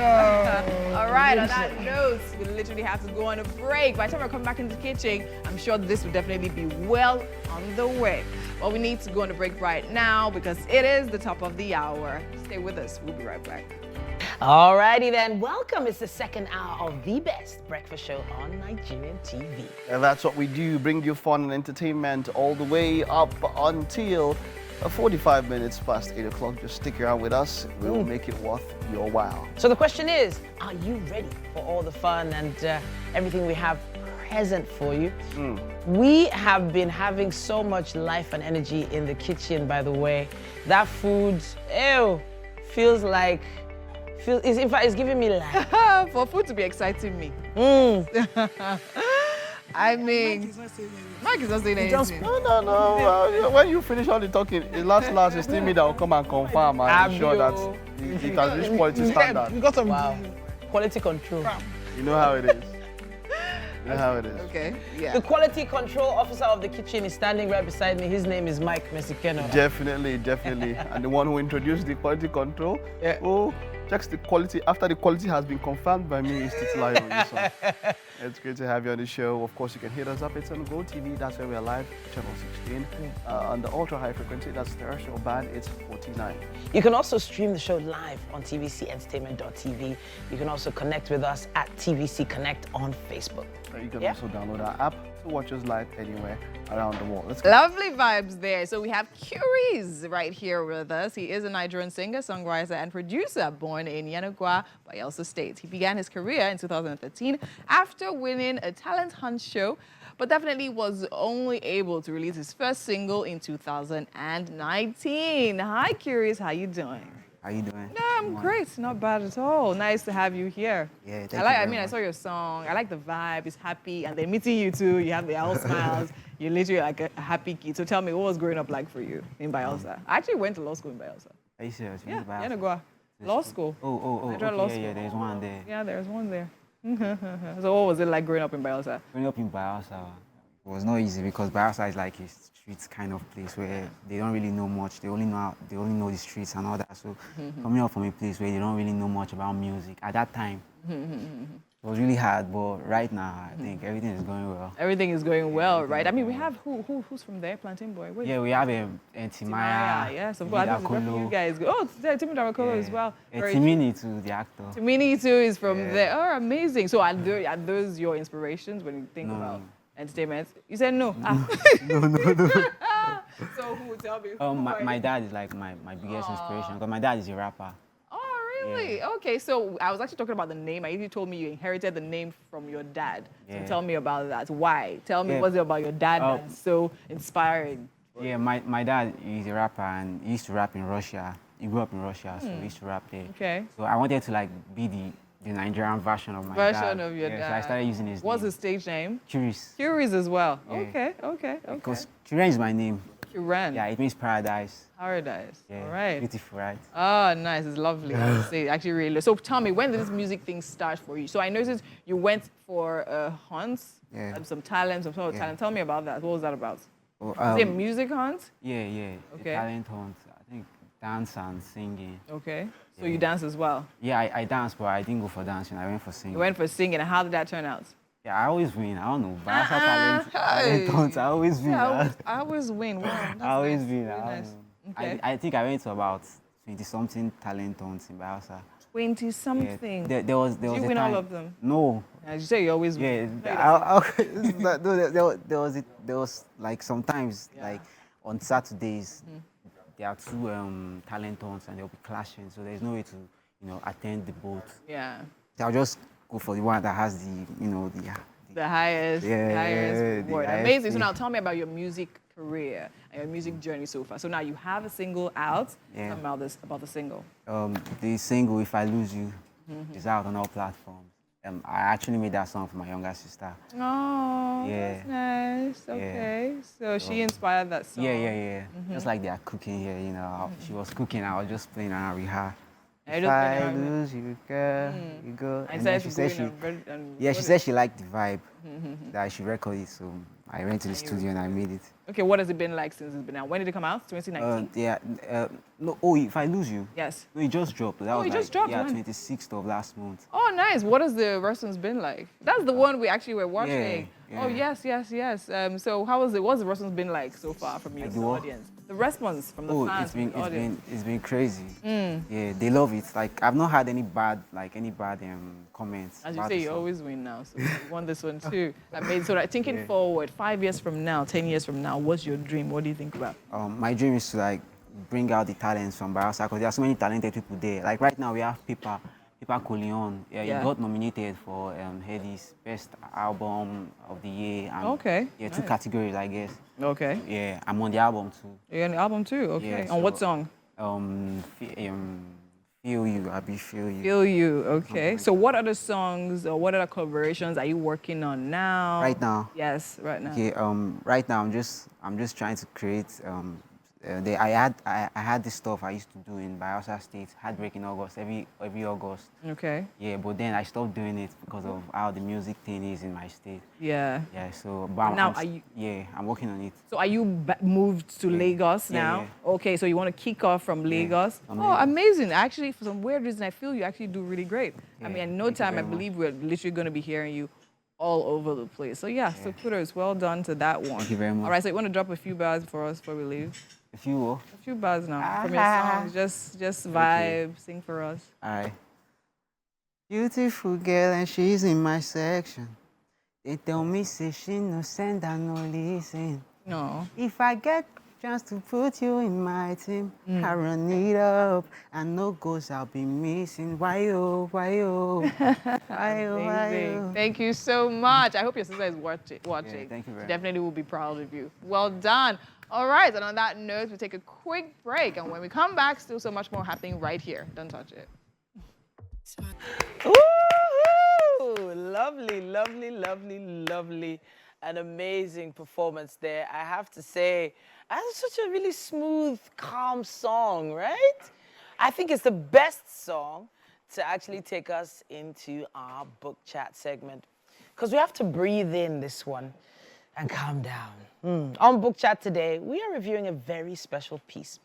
all right, on that note, we literally have to go on a break. By the time I come back in the kitchen, I'm sure this will definitely be well on the way. But we need to go on a break right now because it is the top of the hour. Stay with us. We'll be right back. Alrighty then, welcome. It's the second hour of the best breakfast show on Nigerian TV. And that's what we do, bring you fun and entertainment all the way up until 45 minutes past 8 o'clock. Just stick around with us. We'll make it worth your while. So the question is, are you ready for all the fun and everything we have present for you? We have been having so much life and energy in the kitchen, by the way. That food, feels like, in fact, it's giving me life. For food to be exciting me. I mean, Mike is not saying anything. No. When you finish all the talking, the last it's still me that will come and confirm and ensure that it has reached quality standard. Wow. Quality control. You know how it is. Okay, yeah. The quality control officer of the kitchen is standing right beside me. His name is Mike Mesikeno. Definitely. And the one who introduced the quality control, who checks the quality after the quality has been confirmed by me, is Titilayo. It's great to have you on the show. Of course, you can hit us up. It's on GOTV. That's where we are live, channel 16. On the ultra high frequency, that's terrestrial band, it's 49. You can also stream the show live on tvcentertainment.tv. You can also connect with us at TVC Connect on Facebook. You can also download our app to watch us live anywhere around the world. Lovely vibes there. So we have Curious right here with us. He is a Nigerian singer, songwriter, and producer born in Yenagoa, Bayelsa State. He began his career in 2013 after winning a talent hunt show, but definitely was only able to release his first single in 2019. Hi, Curious. How you doing? How you doing? No, I'm great. Not bad at all. Nice to have you here. Yeah, I saw your song. I like the vibe. It's happy. And then meeting you too, you have the all smiles. You're literally like a happy kid. So tell me, what was growing up like for you in Bayelsa? I actually went to law school in Bayelsa. Are you serious? Yeah, Yenagoa. Law school. Oh, okay, law school. Yeah, there's one there. Yeah, there's one there. So what was it like growing up in Bayelsa? Growing up in Bayelsa was not easy because Bayelsa is like a street kind of place where they don't really know much. They only know the streets and all that. So coming up from a place where they don't really know much about music at that time, it was really hard. But right now, I think everything is going well. Everything is going well, right? I mean, we have who's from there? Plantain Boy. Wait. Yeah, we have Timaya. Yes, of course. You guys go. Oh, Timmy Darakolo as well. Timini too, the actor. Timini too is from there. Oh, amazing. So are those your inspirations when you think about entertainment? You said no. No. So who? Tell me. My dad is like my biggest inspiration because my dad is a rapper. Oh, really? Yeah. Okay, so I was actually talking about the name. You told me you inherited the name from your dad. So tell me about that. Why? Tell me what's it about your dad that's so inspiring? Yeah, my dad is a rapper and he used to rap in Russia. He grew up in Russia, so he used to rap there. Okay. So I wanted to like be the Nigerian version of my dad. Version of your dad. So I started using his What's his stage name? Curious. Curious as well. Yeah. Okay. Because Kiran is my name. Kiran. Yeah, it means paradise. Paradise. Yeah. All right. Beautiful, right? Oh, nice. It's lovely. I would say actually really. So tell me, when did this music thing start for you? So I noticed you went for hunts, some talent, some sort of talent. Tell me about that. What was that about? Is it music hunt? Yeah. Okay. Talent hunt. I think dance and singing. Okay. So you dance as well? Yeah, I dance, but I didn't go for dancing. I went for singing. You went for singing, and how did that turn out? Yeah, I always win. I don't know. But talent hunt, I always win. Yeah, I always win. Wow, I always win. Nice. Okay. I think I went to about 20-something talent hunts in Bayelsa. 20-something? Yeah, there was Did you win all of them? No. As you say, you always win. There was like sometimes, like on Saturdays, there are two talent hunts and they'll be clashing, so there's no way to, attend the both. Yeah. I'll just go for the one that has the highest reward. Amazing. So now tell me about your music career and your music journey so far. So now you have a single out. Yeah. Tell me about the single. The single "If I Lose You" is out on all platforms. I actually made that song for my younger sister. Oh, yeah. That's nice. Okay, so she inspired that song. Yeah. Just like they are cooking here, you know. She was cooking, I was just playing around with her. I If I lose you, girl, you go. And then she said she said she liked the vibe, that I should record it. So I went to the studio and I made it. Okay, what has it been like since it's been out? When did it come out? 2019? No. Oh, If I Lose You. Yes. No, it just dropped. That was it just dropped. Yeah, When? 26th of last month. Oh, nice. What has the response been like? That's the one we actually were watching. Yeah. Oh, yes. So how was it? What's the response been like so far from your audience? The response from the fans, it's been crazy. Yeah, they love it. Like I've not had any bad comments. As you say, you always win now, so you won this one too. So like, thinking forward, 5 years from now, 10 years from now, what's your dream? What do you think about? My dream is to like bring out the talents from Bayelsa because there are so many talented people there. Like right now we have Pippa Coleon. Yeah, he got nominated for Headies Best Album of the Year. And, yeah, nice. 2 categories, I guess. Okay. Yeah, I'm on the album too. You're on the album too. Okay. Yeah, on what song? Feel You. I'll be Feel You. Feel You. Okay. So what other songs or what other collaborations are you working on now? Right now. Yes, right now. Okay. Right now I'm just trying to create. I had this stuff I used to do in Bayelsa State, Heartbreak in August, every August. Okay. Yeah, but then I stopped doing it because of how the music thing is in my state. Yeah. Yeah, so but now I'm working on it. So are you moved to Lagos now? Yeah. Okay, so you want to kick off from Lagos? Oh, amazing. Actually, for some weird reason, I feel you actually do really great. Yeah, I mean, in no time, I believe we're literally going to be hearing you all over the place. So yeah, so kudos, well done to that one. Thank you very much. All right, so you want to drop a few bars for us before we leave? A few A few bars now from your songs. Just vibe, sing for us. All right. Beautiful girl and she's in my section. They tell me say she no send and no listen. No. If I get chance to put you in my team, I run it up and no goals I'll be missing. Why oh? Thank you so much. I hope your sister is watching. Yeah, thank you very much. She definitely will be proud of you. Well done. All right, and on that note, we'll take a quick break. And when we come back, still so much more happening right here. Don't touch it. Woo-hoo! Lovely, lovely, lovely, lovely. An amazing performance there. I have to say, that's such a really smooth, calm song, right? I think it's the best song to actually take us into our book chat segment. Because we have to breathe in this one and calm down. On Book Chat today, we are reviewing a very special piece.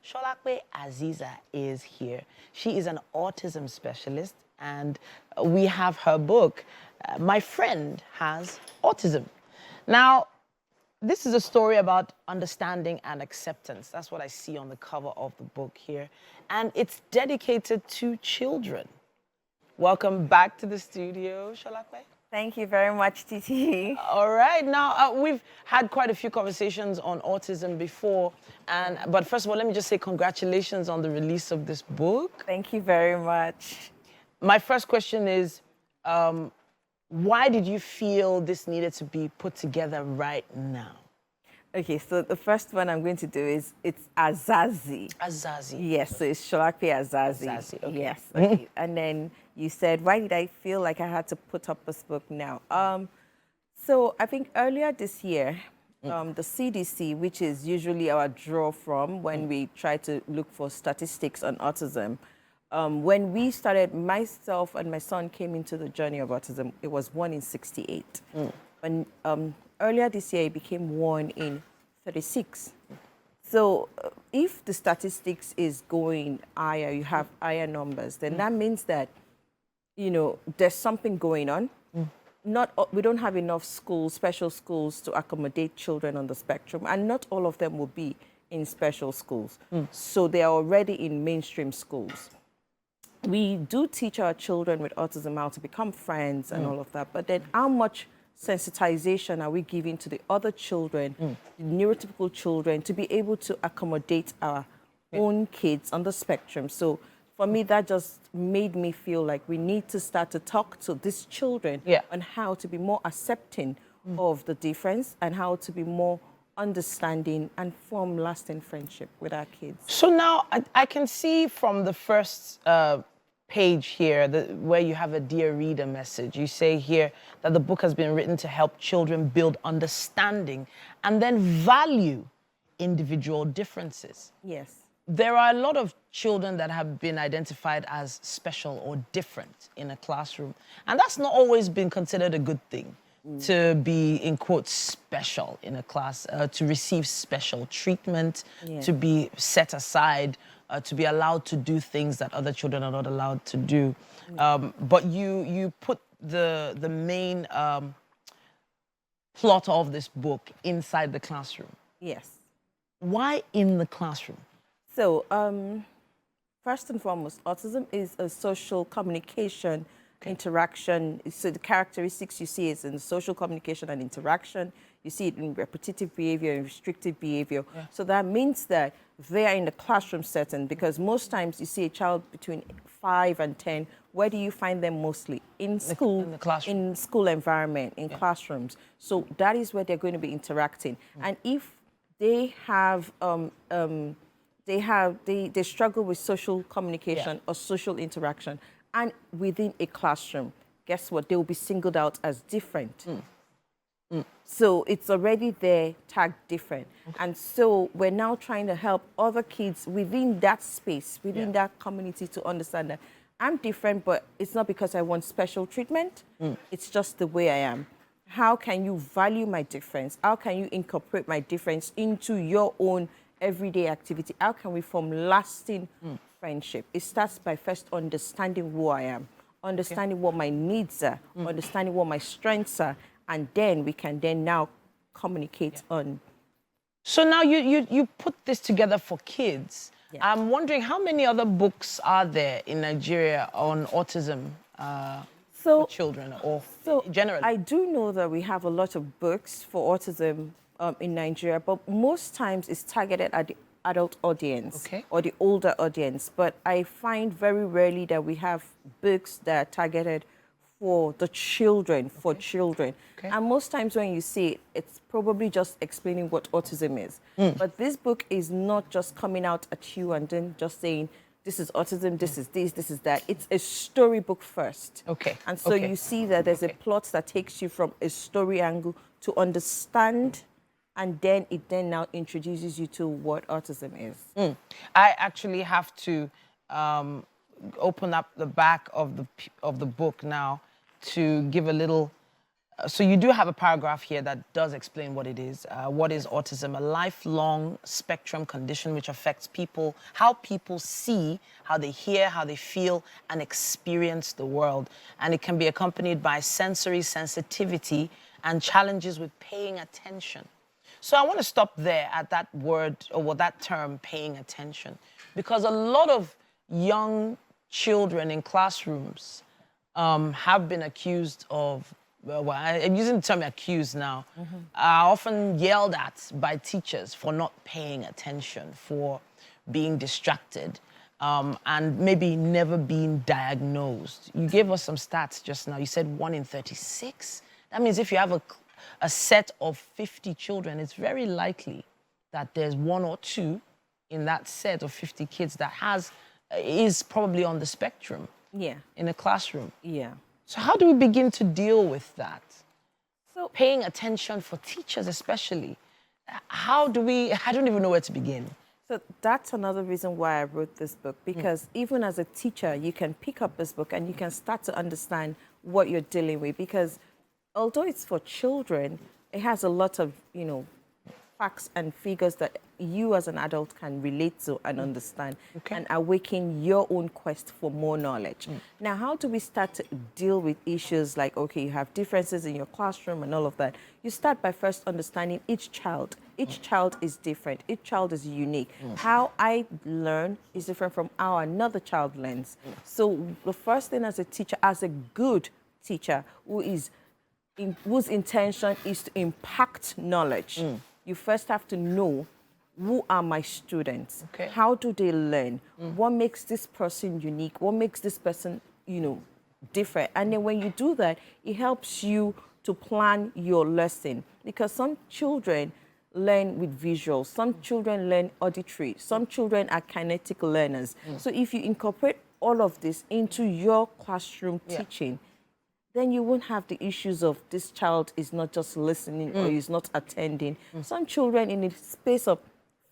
Sholakwe Aziza is here. She is an autism specialist, and we have her book, My Friend Has Autism. Now, this is a story about understanding and acceptance. That's what I see on the cover of the book here. And it's dedicated to children. Welcome back to the studio, Sholakwe. Thank you very much, Titi. All right. Now, we've had quite a few conversations on autism before. But first of all, let me just say congratulations on the release of this book. Thank you very much. My first question is, why did you feel this needed to be put together right now? Okay, so the first one I'm going to do is, it's Azazi. Azazi. Yes, so it's Sholakwe Azazi. Azazi, okay. Yes, okay. And then you said, why did I feel like I had to put up this book now? So I think earlier this year, the CDC, which is usually our draw from when we try to look for statistics on autism, when we started, myself and my son came into the journey of autism, it was 1 in 68. When earlier this year, it became 1 in 36. So if the statistics is going higher, you have higher numbers, then that means that, you know, there's something going on. We don't have enough schools, special schools, to accommodate children on the spectrum, and not all of them will be in special schools. So they are already in mainstream schools. We do teach our children with autism how to become friends and all of that, but then how much sensitization are we giving to the other children, the neurotypical children, to be able to accommodate our own kids on the spectrum? So for me, that just made me feel like we need to start to talk to these children on how to be more accepting of the difference and how to be more understanding, and form lasting friendship with our kids. So now I can see from the first page here where you have a dear reader message. You say here that the book has been written to help children build understanding and then value individual differences. Yes. There are a lot of children that have been identified as special or different in a classroom, and that's not always been considered a good thing. To be, in quotes, special in a class, to receive special treatment, to be set aside, to be allowed to do things that other children are not allowed to do. But you put the main plot of this book inside the classroom. Yes. Why in the classroom? So, first and foremost, autism is a social communication interaction. So the characteristics you see is in social communication and interaction. You see it in repetitive behavior and restrictive behavior. Yeah. So that means that they are in the classroom setting, because most times you see a child between 5 and 10. Where do you find them mostly? In school, in the classroom. In school environment, in classrooms. So that is where they're going to be interacting. And if they have they struggle with social communication or social interaction, and within a classroom, guess what? They will be singled out as different. So it's already there, tagged different. And so we're now trying to help other kids within that space, within that community, to understand that I'm different, but it's not because I want special treatment. It's just the way I am. How can you value my difference? How can you incorporate my difference into your own everyday activity? How can we form lasting friendship? It starts by first understanding who I am, understanding what my needs are, understanding what my strengths are, and then we can then now communicate on. So now you put this together for kids. I'm wondering how many other books are there in Nigeria on autism for children or generally? I do know that we have a lot of books for autism in Nigeria, but most times it's targeted at the adult audience or the older audience. But I find very rarely that we have books that are targeted for the children, And most times when you see it, it's probably just explaining what autism is. But this book is not just coming out at you and then just saying, this is autism, this is this, this is that. It's a storybook first. And so you see that there's a plot that takes you from a story angle to understand, and then it then now introduces you to what autism is. I actually have to open up the back of the book now to give a little. So you do have a paragraph here that does explain what it is. What is autism? A lifelong spectrum condition which affects people, how people see, how they hear, how they feel, and experience the world. And it can be accompanied by sensory sensitivity and challenges with paying attention. So I want to stop there at that word, or that term, paying attention, because a lot of young children in classrooms have been accused of, well, I'm using the term accused now, are often yelled at by teachers for not paying attention, for being distracted, and maybe never being diagnosed. You gave us some stats just now. You said 1 in 36. That means if you have a set of 50 children, it's very likely that there's 1 or 2 in that set of 50 kids that is probably on the spectrum in a classroom. So how do we begin to deal with that? So paying attention for teachers especially. I don't even know where to begin. So that's another reason why I wrote this book, because even as a teacher, you can pick up this book and you can start to understand what you're dealing with, because although it's for children, it has a lot of, facts and figures that you as an adult can relate to and understand and awaken your own quest for more knowledge. Now, how do we start to deal with issues like, you have differences in your classroom and all of that? You start by first understanding each child. Each child is different. Each child is unique. How I learn is different from how another child learns. So the first thing as a teacher, as a good teacher whose intention is to impact knowledge, you first have to know, who are my students? How do they learn? What makes this person unique? What makes this person, different? And then when you do that, it helps you to plan your lesson. Because some children, learn with visuals. Some children learn auditory. Some children are kinetic learners. So if you incorporate all of this into your classroom teaching, then you won't have the issues of this child is not just listening or is not attending. Some children, in the space of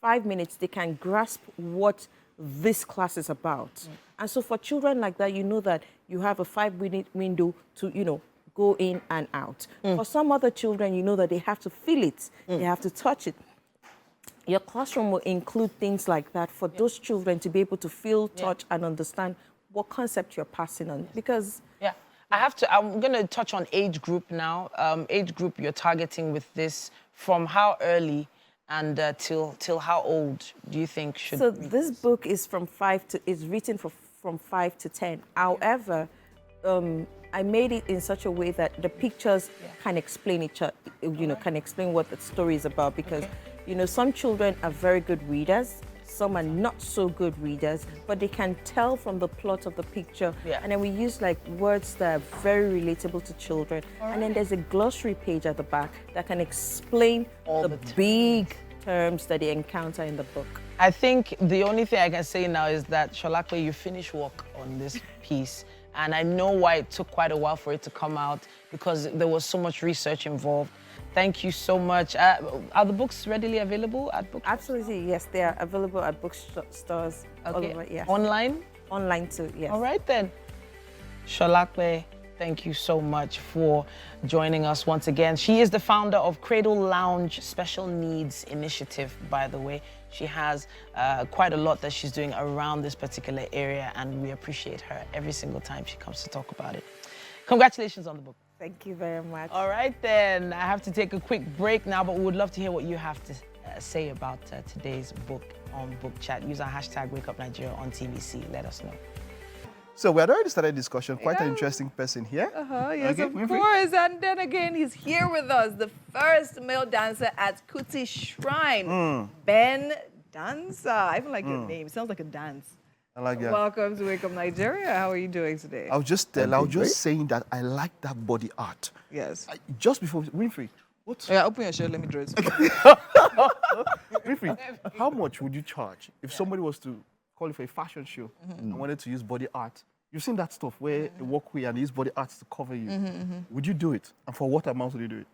5 minutes, they can grasp what this class is about. And so for children like that, you know that you have a 5-minute window to, go in and out. For some other children, you know that they have to feel it, they have to touch it. Your classroom will include things like that for those children to be able to feel, touch, and understand what concept you're passing on. Because I'm going to touch on age group now. Age group you're targeting with this, from how early and till how old do you think should? So this book is written from 5 to 10. However, I made it in such a way that the pictures can explain each other, can explain what the story is about, because some children are very good readers. Some are not so good readers, but they can tell from the plot of the picture. And then we use like words that are very relatable to children. And then there's a glossary page at the back that can explain all the big terms that they encounter in the book. I think the only thing I can say now is that, Sholakwe, you finished work on this piece. And I know why it took quite a while for it to come out, because there was so much research involved. Thank you so much. Are the books readily available at book? Absolutely, yes. They are available at bookstores all over, yes. Online? Online too, yes. All right then. Sholakwe, thank you so much for joining us once again. She is the founder of Cradle Lounge Special Needs Initiative, by the way. She has quite a lot that she's doing around this particular area, and we appreciate her every single time she comes to talk about it. Congratulations on the book. Thank you very much. All right, then. I have to take a quick break now, but we would love to hear what you have to say about today's book on Book Chat. Use our hashtag WakeUpNigeria on TVC. Let us know. So we had already started discussion. Quite an interesting person here. Yes, of course. And then again, he's here with us, the first male dancer at Kuti Shrine, Ben Dancer. I even like your name. It sounds like a dance. I like that. Welcome to Wake Up Nigeria. How are you doing today? I was just saying that I like that body art. Yes. Just before, Winfrey, what? Yeah, open your shirt. Let me dress. Winfrey, how much would you charge if somebody was to call you for a fashion show and wanted to use body art? You've seen that stuff where they walk away and they use body arts to cover you. Would you do it? And for what amount would you do it?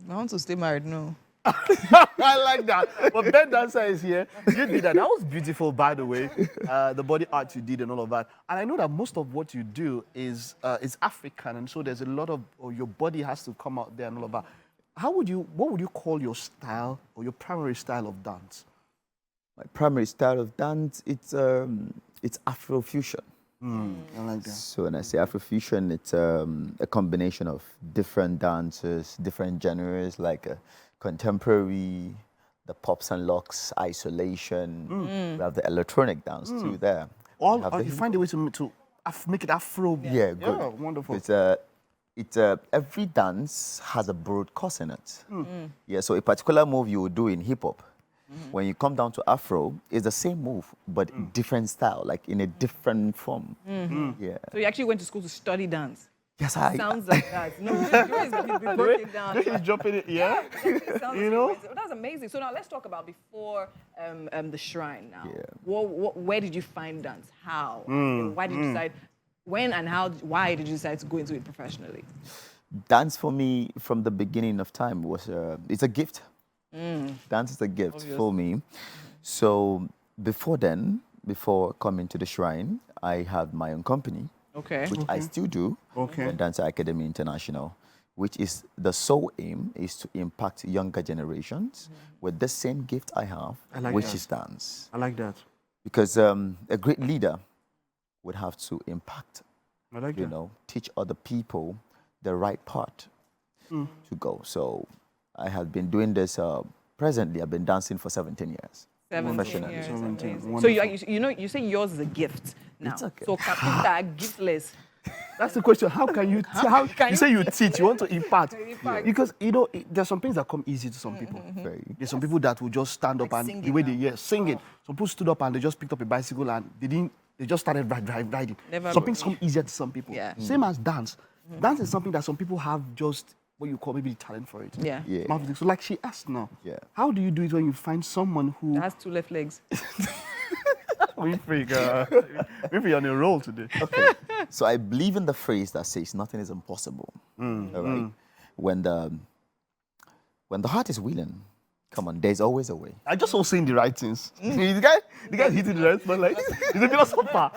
I want to stay married, no. I like that. But Ben Dancer is here. You did that. That was beautiful, by the way. The body art you did and all of that. And I know that most of what you do is African, and so there's a lot of, or your body has to come out there and all of that. What would you call your style or your primary style of dance? My primary style of dance, it's Afrofusion. I like that. So when I say Afrofusion, it's a combination of different dances, different genres, like contemporary, the pops and locks, isolation. We have the electronic dance too there. You find a way to make it Afro. Yeah, good. Yeah, wonderful. It's every dance has a broad course in it. Yeah, so a particular move you would do in hip hop, when you come down to Afro, it's the same move, but different style, like in a different form. Yeah. So you actually went to school to study dance? Yes, Sounds like that. No, he's breaking down. He's dropping it, yeah? You know? That's amazing. So now let's talk about before the shrine now. Yeah. Where did you find dance? How? Why did you decide? When and how? Why did you decide to go into it professionally? Dance for me from the beginning of time was it's a gift. Dance is a gift for me. So before coming to the shrine, I had my own company, which I still do, Dancer Academy International, which is the sole aim is to impact younger generations with the same gift I have, which is dance. I like that. Because a great leader would have to impact, teach other people the right path to go. So I have been doing this, presently I've been dancing for 17 years. 17 years. So you say yours is a gift now. It's okay. So Kaputa, giftless. That's the question. How can you you say you teach, you want to impart. Because, there's some things that come easy to some people. There's some people that will just stand up and the way they sing it. Some people stood up and they just picked up a bicycle and they just started riding. Some things come easier to some people. Same as dance. Dance is something that some people have just what you call maybe talent for it. Yeah. So like she asked now, how do you do it when you find someone who has 2 left legs? Maybe on a roll today. Okay. So I believe in the phrase that says nothing is impossible. All right. When the heart is willing, come on, there's always a way. I just was saying the right things. The guy's hitting the right spot like he's a philosopher.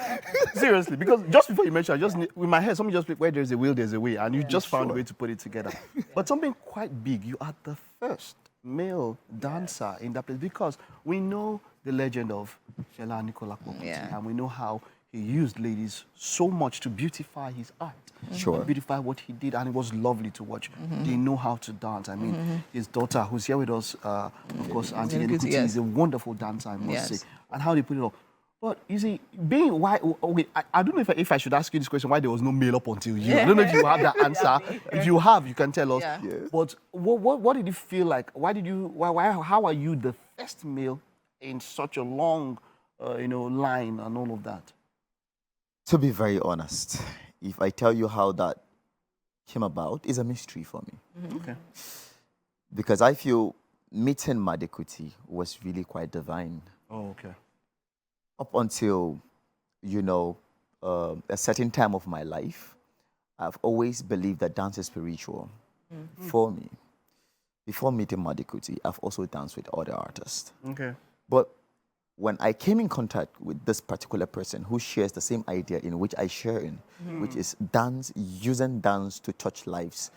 Seriously, because just before you mentioned, with my head, somebody just where there's a will, there's a way, and you just found a way to put it together. But something quite big, you are the first male dancer in that place, because we know the legend of Fela Nicola Kokoti, and we know how he used ladies so much to beautify his art. Sure. Beautify what he did, and it was lovely to watch. They know how to dance. I mean, his daughter, who's here with us, of course, Auntie Kuti, is a wonderful dancer, I must say. And how they put it up. But you see, I don't know if I should ask you this question, why there was no male up until you. I don't know if you have that answer. If you have, you can tell us. But what did it feel like? How are you the first male in such a long, line and all of that? To be very honest, if I tell you how that came about, it's a mystery for me. Okay. Because I feel meeting Madekuti was really quite divine. Oh, okay. Up until, a certain time of my life, I've always believed that dance is spiritual for me. Before meeting Madekuti, I've also danced with other artists. Okay. But when I came in contact with this particular person who shares the same idea in which I share in, which is dance, using dance to touch lives,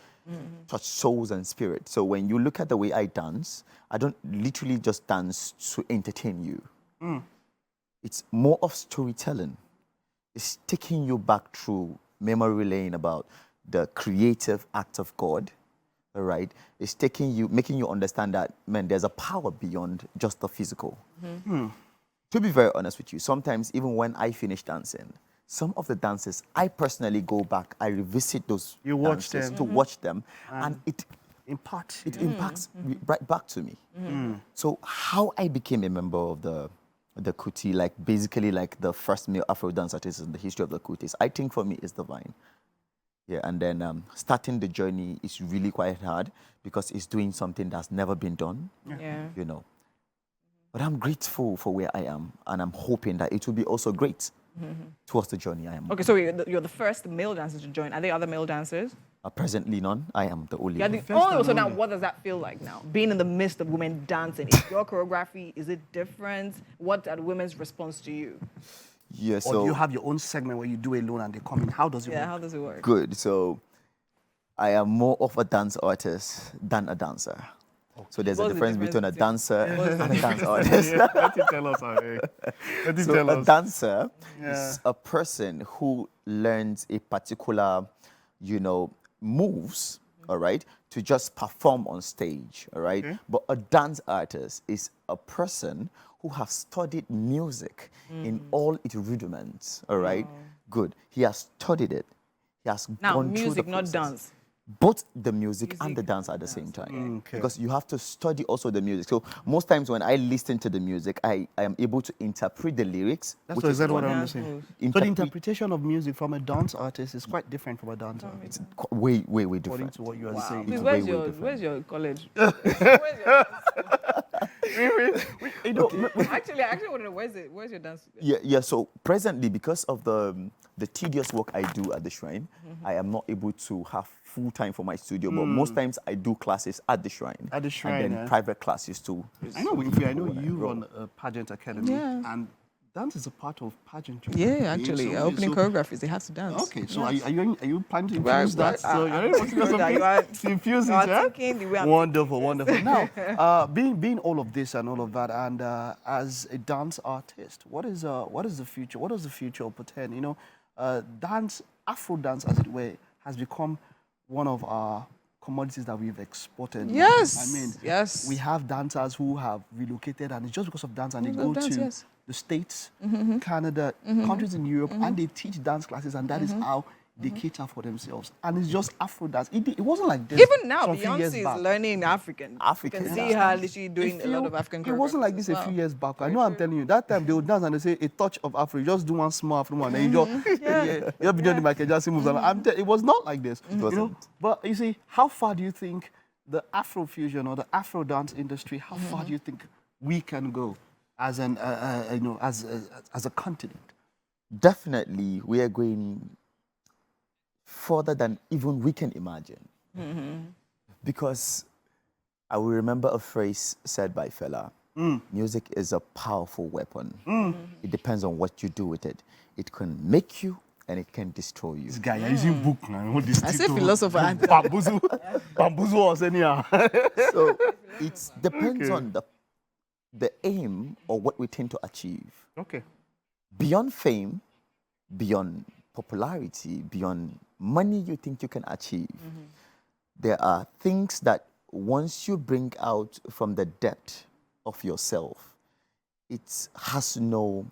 touch souls and spirit. So when you look at the way I dance, I don't literally just dance to entertain you. It's more of storytelling. It's taking you back through memory lane about the creative act of God, all right? It's making you understand that, man, there's a power beyond just the physical. To be very honest with you, sometimes even when I finish dancing, some of the dances, I personally go back, I revisit those dances to watch them, and it impacts right back to me. So how I became a member of the Kuti, like basically like the first male Afro dance artist in the history of the Kutis, I think for me is divine. Yeah, and then starting the journey is really quite hard because it's doing something that's never been done. But I'm grateful for where I am, and I'm hoping that it will be also great towards the journey I am. Okay, so you're the first male dancer to join. Are there other male dancers? Presently none. I am the only one. So now what does that feel like now? Being in the midst of women dancing, is your choreography, is it different? What are the women's response to you? Yeah, or do you have your own segment where you do alone and they come in? How does it work? Yeah, how does it work? Good. So I am more of a dance artist than a dancer. So there's a difference between a dancer and a dance artist. Let him tell us. A dancer is a person who learns a particular, moves, all right, to just perform on stage, all right? But a dance artist is a person who has studied music in all its rudiments, all right? Good. He has studied it. He has gone through the process. Not dance. Both the music and the dance at the same time. Because you have to study also the music. So most times when I listen to the music, I am able to interpret the lyrics. That's exactly what I'm saying. So the interpretation of music from a dance artist is quite different from a dancer. It's way different. According to what you are saying. Please, where's your college? Actually, I want to know, where's your dance? Yeah, so presently, because of the tedious work I do at the shrine, I am not able to have full time for my studio, but most times I do classes at the shrine. At the shrine, and then private classes too. I know you run a pageant academy, and dance is a part of pageantry. Yeah, actually, opening choreographies, they have to dance. Okay, so are you planning to infuse that? So you're able to infuse it, Wonderful. Now, being all of this and all of that, and as a dance artist, what is the future? What does the future portend? Dance, Afro dance, as it were, has become one of our commodities that we've exported. Yes. I mean, yes. We have dancers who have relocated, and it's just because of dance, and they go to the States, Canada, countries in Europe, and they teach dance classes, and that is how they cater for themselves. And it's just Afro dance. It wasn't like this. Even now, some few Beyonce years back. is learning African. You can see her literally doing a lot of African It wasn't like this a few years back. I know I'm telling you. That time they would dance and they say a touch of Afro. You just do one small Afro one. And you just be doing the Michael Jackson moves. It was not like this. It wasn't. But you see, how far do you think the Afro fusion or the Afro dance industry, how far do you think we can go as an, as a continent? Definitely, we are going further than even we can imagine. Because I will remember a phrase said by Fela, music is a powerful weapon. It depends on what you do with it. It can make you and it can destroy you. This guy, you're using book now. I say philosopher. Bamboozle us anyhow. So it depends on the aim or what we tend to achieve. Okay. Beyond fame, beyond popularity, beyond money you think you can achieve, there are things that once you bring out from the depth of yourself, it has no,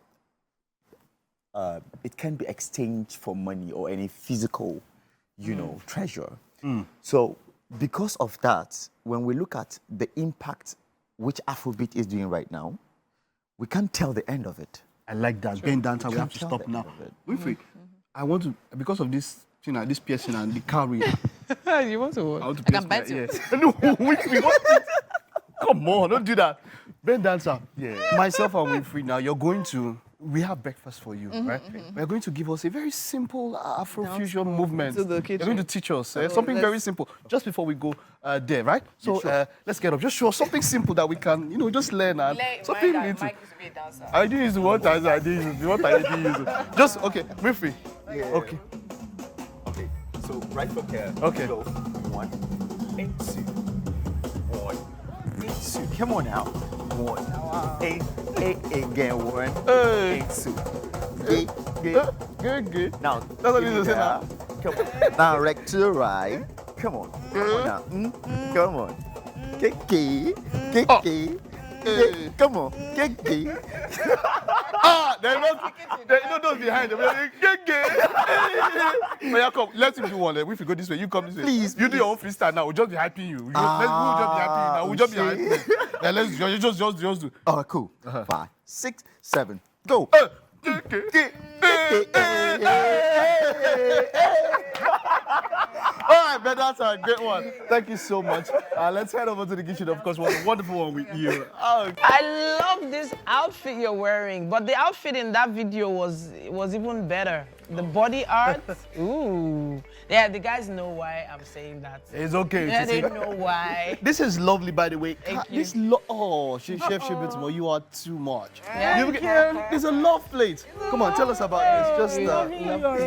it can be exchanged for money or any physical, treasure. So because of that, when we look at the impact which Afrobeat is doing right now, we can't tell the end of it. I like that. Ben Dancer, we have to stop now. Winfrey, I want to, because of this, this piercing and the career. You want to what? I can bite you. Yes. No, Winfrey, come on, don't do that. Ben Dancer, myself and Winfrey, now you're going to, we have breakfast for you, right? We're going to give us a very simple Afro-fusion movement. You're going to teach us something very simple just before we go there, right? So let's get up. Just show us something simple that we can, just learn. And something little. I didn't use the one time. I didn't use the one time. I didn't use it. Just, okay, Winfrey. Yeah. Okay. Okay, so right from here. Okay. Go 1 and 2. 1 and 2. Come on now. 1 8 again. 1 8 2. Good. Now that's what you say now. Come on. Now right to the right. Come on. Come on now. Come on. Kiki. Come on. Kiki. They're not those behind them. But come, let him do one. If we go this way, you come this way. Please. You do your own freestyle now. We'll just be hyping you. We'll just be happy now. We'll just be hyping you. Then let's just do. Oh, cool. 5, 6, 7. Go. All right, Ben, that's a great one. Thank you so much. Let's head over to the kitchen, of course. What a wonderful one with you. I love this outfit you're wearing, but the outfit in that video was even better. The body art, ooh. Yeah, the guys know why I'm saying that. It's okay. Yeah, they know why. This is lovely, by the way. Thank you. This Chef Shibitimo, you are too much. Thank you. There's a love plate. Come on, tell us about this. This is lovely. No,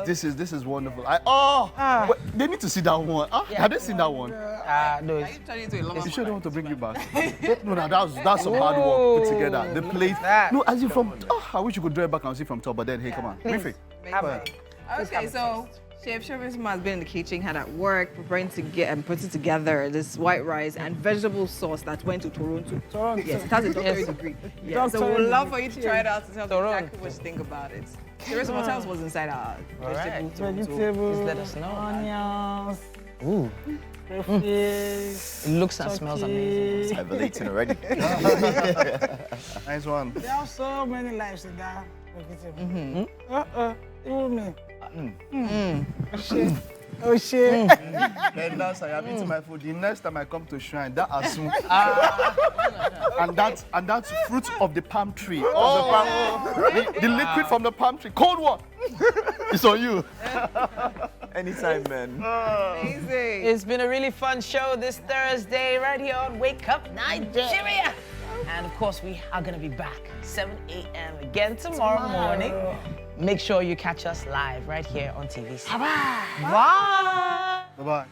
this is wonderful. They need to see that one. Have they seen that one? No. You sure they want to bring you back? No, that's some hard work put together. The plate. No, as you from. I wish you could draw it back and see from top, but then hey, come on. Okay, so Chef Shibitimo has been in the kitchen, had at work, preparing to get and putting together this white rice and vegetable sauce that went to Toronto. Yes, it has a doctorate degree. Yeah, so we'd love for you to try it out to tell us exactly what you think about it. Curious what else was inside our vegetable. Please let us know. Onions. Ooh. It looks and smells amazing. I've been eating already. Nice one. There are so many lives in that vegetable. Even me. Oh shit. And last I have eaten my food. The next time I come to Shrine, that asun. and that's fruit of the palm tree. The liquid from the palm tree. Cold one. It's on you. Anytime, man. Amazing. It's been a really fun show this Thursday right here on Wake Up Nigeria. And of course, we are going to be back 7 a.m. again tomorrow morning. Make sure you catch us live right here on TVC. Bye-bye. Bye. Bye-bye.